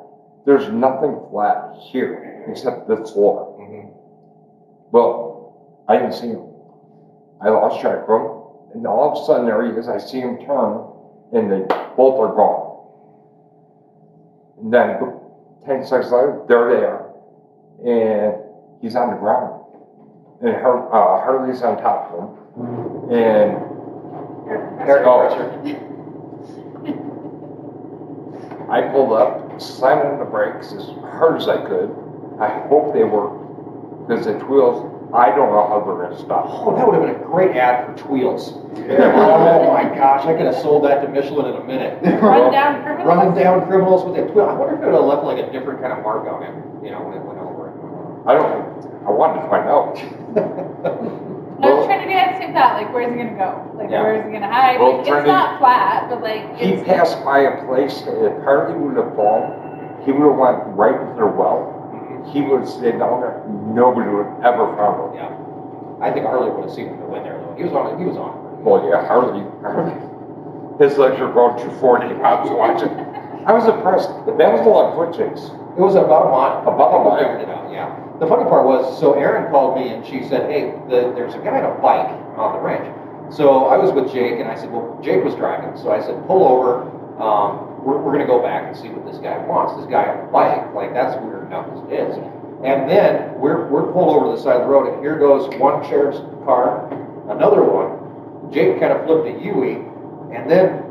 F: There's nothing flat here except this floor.
B: Mm-hmm.
F: Well, I didn't see him. I lost track of him, and all of a sudden there he is. I see him turn, and they both are gone. And then 10 seconds later, there they are, and he's on the ground, and Harley's on top of him, and I pulled up, slamming the brakes as hard as I could. I hope they work, because the wheels, I don't know how they're gonna stop.
B: Oh, that would have been a great ad for Tweels. Oh my gosh, I could have sold that to Michelin in a minute.
C: Run down criminals.
B: Running down criminals with a Tweel. I wonder if it would have left like a different kind of mark on it, you know, when it went over it.
F: I wanted to find out.
C: I was trying to get the same thought, like, where's he gonna go? Like,
B: Yeah.
C: where's he gonna hide?
F: Well,
C: Like,
F: Trinity-
C: it's not flat, but like,
F: He
C: it's.
F: passed by a place, if Harley would have fallen, he would have went right into the well. He would have stayed down there, nobody would have ever found him.
B: Yeah. I think Harley would have seen him go in there though. He was on it.
F: Well, yeah, Harley, his legs were going 240, I was watching. I was impressed, that was a long foot chase.
B: It was about a mile.
F: About a mile.
B: I figured it out, yeah. The funny part was, so Erin called me and she said, hey, there's a guy on a bike on the ranch. So I was with Jake and I said, well, Jake was driving. So I said, pull over. We're gonna go back and see what this guy wants. This guy on the bike, like that's weird enough as it is. And then we're pulled over to the side of the road and here goes one sheriff's car, another one. Jake kind of flipped a U-ey and then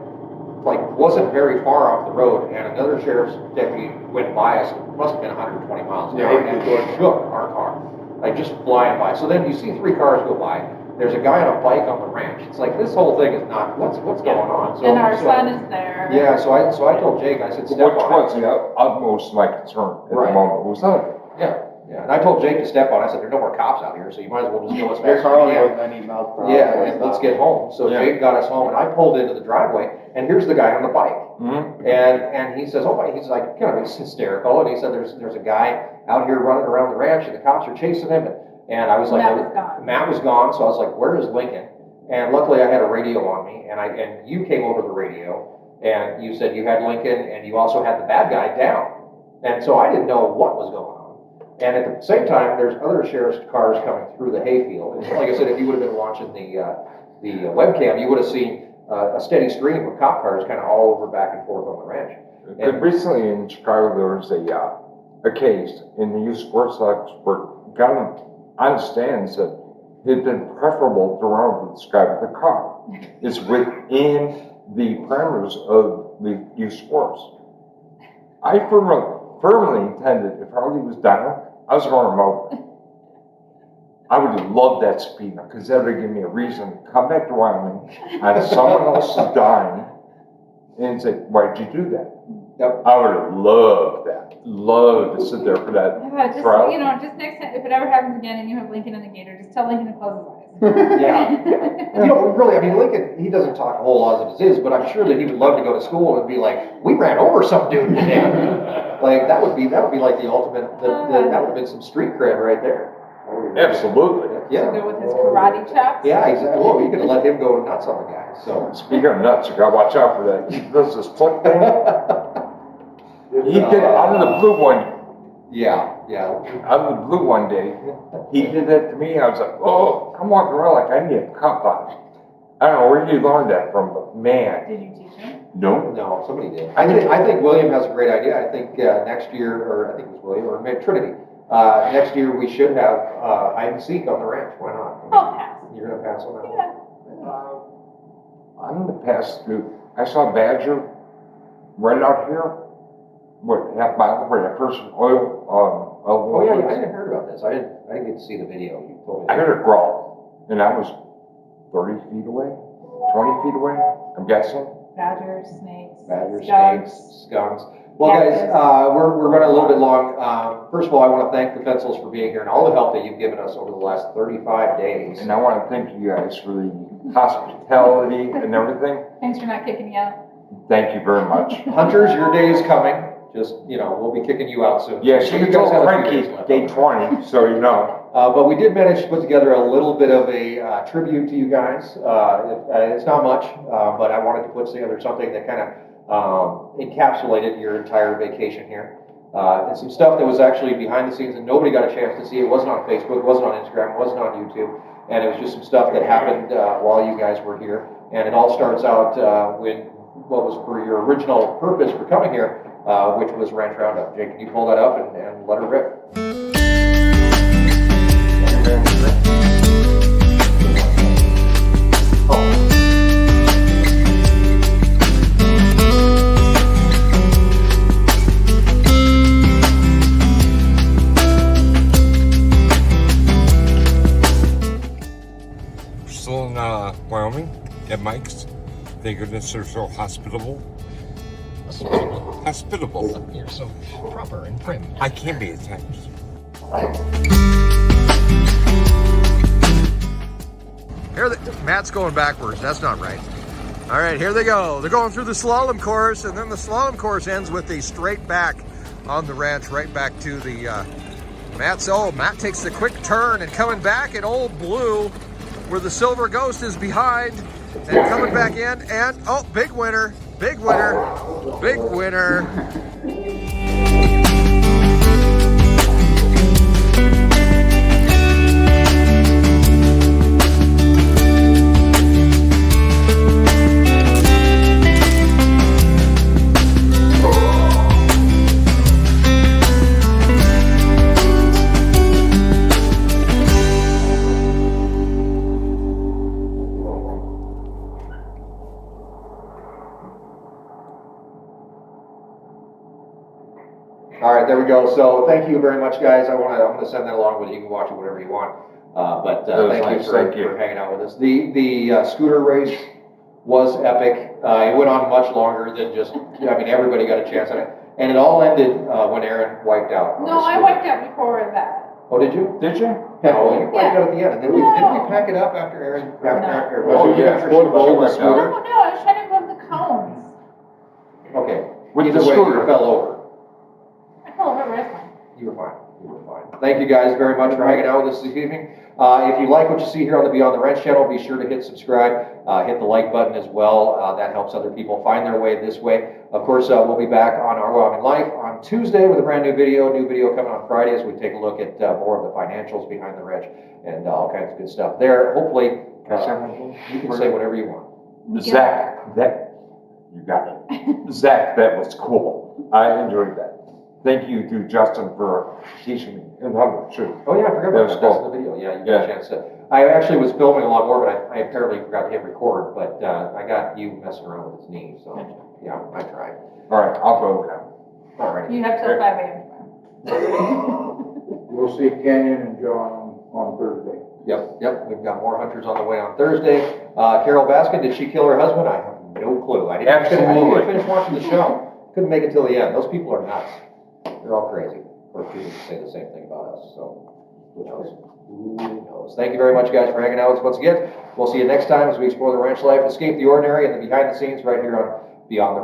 B: like wasn't very far off the road and another sheriff's deputy went by us. It must have been 120 miles an hour and shook our car, like just flying by. So then you see 3 cars go by. There's a guy on a bike on the ranch. It's like this whole thing is not what's going on. So,
C: And our son is there.
B: Yeah, so I told Jake, I said,
F: Which
B: step on
F: was
B: it.
F: the utmost my concern at
B: Right.
F: the moment, was that.
B: Yeah, and I told Jake to step on it. I said, there's no more cops out here, so you might as well just go as fast
G: Your
B: as
G: car only
B: you
G: goes
B: can.
G: 90 miles per hour.
B: Yeah, and let's get home. So
F: Yeah.
B: Jake got us home and I pulled into the driveway and here's the guy on the bike.
F: Mm-hmm.
B: And he says, oh my, he's like kind of hysterical. And he said, there's a guy out here running around the ranch and the cops are chasing him. And I was like,
C: Matt was gone.
B: Matt was gone. So I was like, where is Lincoln? And luckily I had a radio on me and you came over the radio and you said you had Lincoln and you also had the bad guy down. And so I didn't know what was going on. And at the same time, there's other sheriff's cars coming through the hayfield. And like I said, if you would have been watching the webcam, you would have seen a steady stream of cop cars kind of all over back and forth on the ranch.
F: But recently in Chicago, there was a case in the youth sports expert got on the stand and said it'd been preferable to run over this guy with a car. It's within the parameters of the youth sports. I firmly intended, if Harley was down, I was going to run him over. I would have loved that speed because that would have given me a reason to come back to Wyoming and someone else is dying and say, why'd you do that?
B: Yep.
F: I would have loved that. Loved to sit there for that
C: Yeah, just,
F: trial.
C: you know, just next time, if it ever happens again and you have Lincoln in the gator, just tell Lincoln to close his eyes.
B: Yeah. You know, really, I mean, Lincoln, he doesn't talk a whole lot as it is, but I'm sure that he would love to go to school and be like, we ran over some dude today. Like, that would be like the ultimate, that would have been some street cred right there.
F: Absolutely.
C: To
B: Yeah.
C: go with his karate chops.
B: Yeah, exactly. Well, you could have let him go nuts on the guy, so.
F: Speaking of nuts, you gotta watch out for that. He does this foot thing. He did out of the blue one.
B: Yeah.
F: Out of the blue one day, he did that to me. I was like, oh, I'm walking around like I need a cup on. I don't know where you learned that from, but man,
C: Did you teach him?
F: no.
B: No, somebody did. I think William has a great idea. I think next year, or I think it was William, or maybe Trinity, next year we should have hide and seek on the ranch. Why not?
C: I'll pass.
B: You're gonna pass on that one?
C: Yeah.
F: I'm gonna pass through. I saw a badger right out here. What, half mile where that first oil,
B: Oh yeah, I didn't hear about this. I didn't get to see the video. You told me.
F: I heard it growl, and I was 30 feet away, 20 feet away, I'm guessing.
C: Badgers, snakes.
B: Badgers,
C: skunks.
B: snakes, skunks. Well, guys, we're running a little bit long. First of all, I want to thank the Fensels for being here and all the help that you've given us over the last 35 days.
F: And I want to thank you guys for the hospitality and everything.
C: Thanks for not kicking me out.
F: Thank you very much.
B: Hunters, your day is coming. Just, we'll be kicking you out soon.
F: Yeah,
B: So
F: she told Frankie day 20, so you know.
B: But we did manage to put together a little bit of a tribute to you guys. It's not much, but I wanted to put together something that kind of encapsulated your entire vacation here. And some stuff that was actually behind the scenes and nobody got a chance to see. It wasn't on Facebook, it wasn't on Instagram, it wasn't on YouTube. And it was just some stuff that happened while you guys were here. And it all starts out when what was for your original purpose for coming here, which was Ranch Roundup. Jake, can you pull that up and let her rip?
F: And Mike's, thank goodness they're so hospitable. Hospitable.
H: You're so proper and prim.
F: I can be at times.
H: Matt's going backwards. That's not right. All right, here they go. They're going through the slalom course, and then the slalom course ends with a straight back on the ranch, right back to the Matt takes the quick turn and coming back at Old Blue, where the Silver Ghost is behind, and coming back in, and oh, big winner, big winner, big winner.
B: All right, there we go. So thank you very much, guys. I'm gonna send that along with you. You can watch it whatever you want. Thank you for hanging out with us. The scooter race was epic. It went on much longer than just, I mean, everybody got a chance on it. And it all ended when Erin wiped out. on
C: No,
B: the
C: I
B: scooter.
C: wiped out before that.
B: Oh, did you?
F: Did you?
B: Yeah, well, you wiped out at the end. And then didn't we
C: No.
B: pack it up after Erin? After,
F: Oh,
B: after,
F: yeah.
B: after she rolled the
C: No,
B: scooter?
C: no, I was trying to move the cones.
B: Okay.
F: With
B: Either
F: the
B: way,
F: scooter.
B: you fell over.
C: I fell over, but it's fine.
B: You were fine. You were fine. Thank you guys very much for hanging out with us this evening. If you like what you see here on the Beyond the Ranch channel, be sure to hit subscribe, hit the like button as well. That helps other people find their way this way. Of course, we'll be back on our Wyoming Life on Tuesday with a brand new video. New video coming on Friday as we take a look at more of the financials behind the ranch and all kinds of good stuff there. Hopefully, you can say whatever you want.
F: Zach, you got it. Zach, that was cool. I enjoyed that. Thank you to Justin for teaching me and how to shoot.
B: Oh yeah, I forgot
F: That
B: about
F: was
B: that. That's
F: cool.
B: in the video. Yeah, you got a chance to. I actually was filming a lot more, but I apparently forgot to hit record. But I got you messing around with his knee, so yeah, I tried.
F: All right, I'll go now.
B: All right.
C: You have till 5 a.m.
E: We'll see Kenyon and John on Thursday.
B: Yep. We've got more hunters on the way on Thursday. Carol Baskin, did she kill her husband? I have no clue. I didn't
F: Absolutely.
B: finish watching the show. Couldn't make it till the end. Those people are nuts. They're all crazy. Of course, people say the same thing about us. So who knows? Who knows? Thank you very much, guys, for hanging out with us once again. We'll see you next time as we explore the ranch life, escape the ordinary, and the behind the scenes right here on Beyond the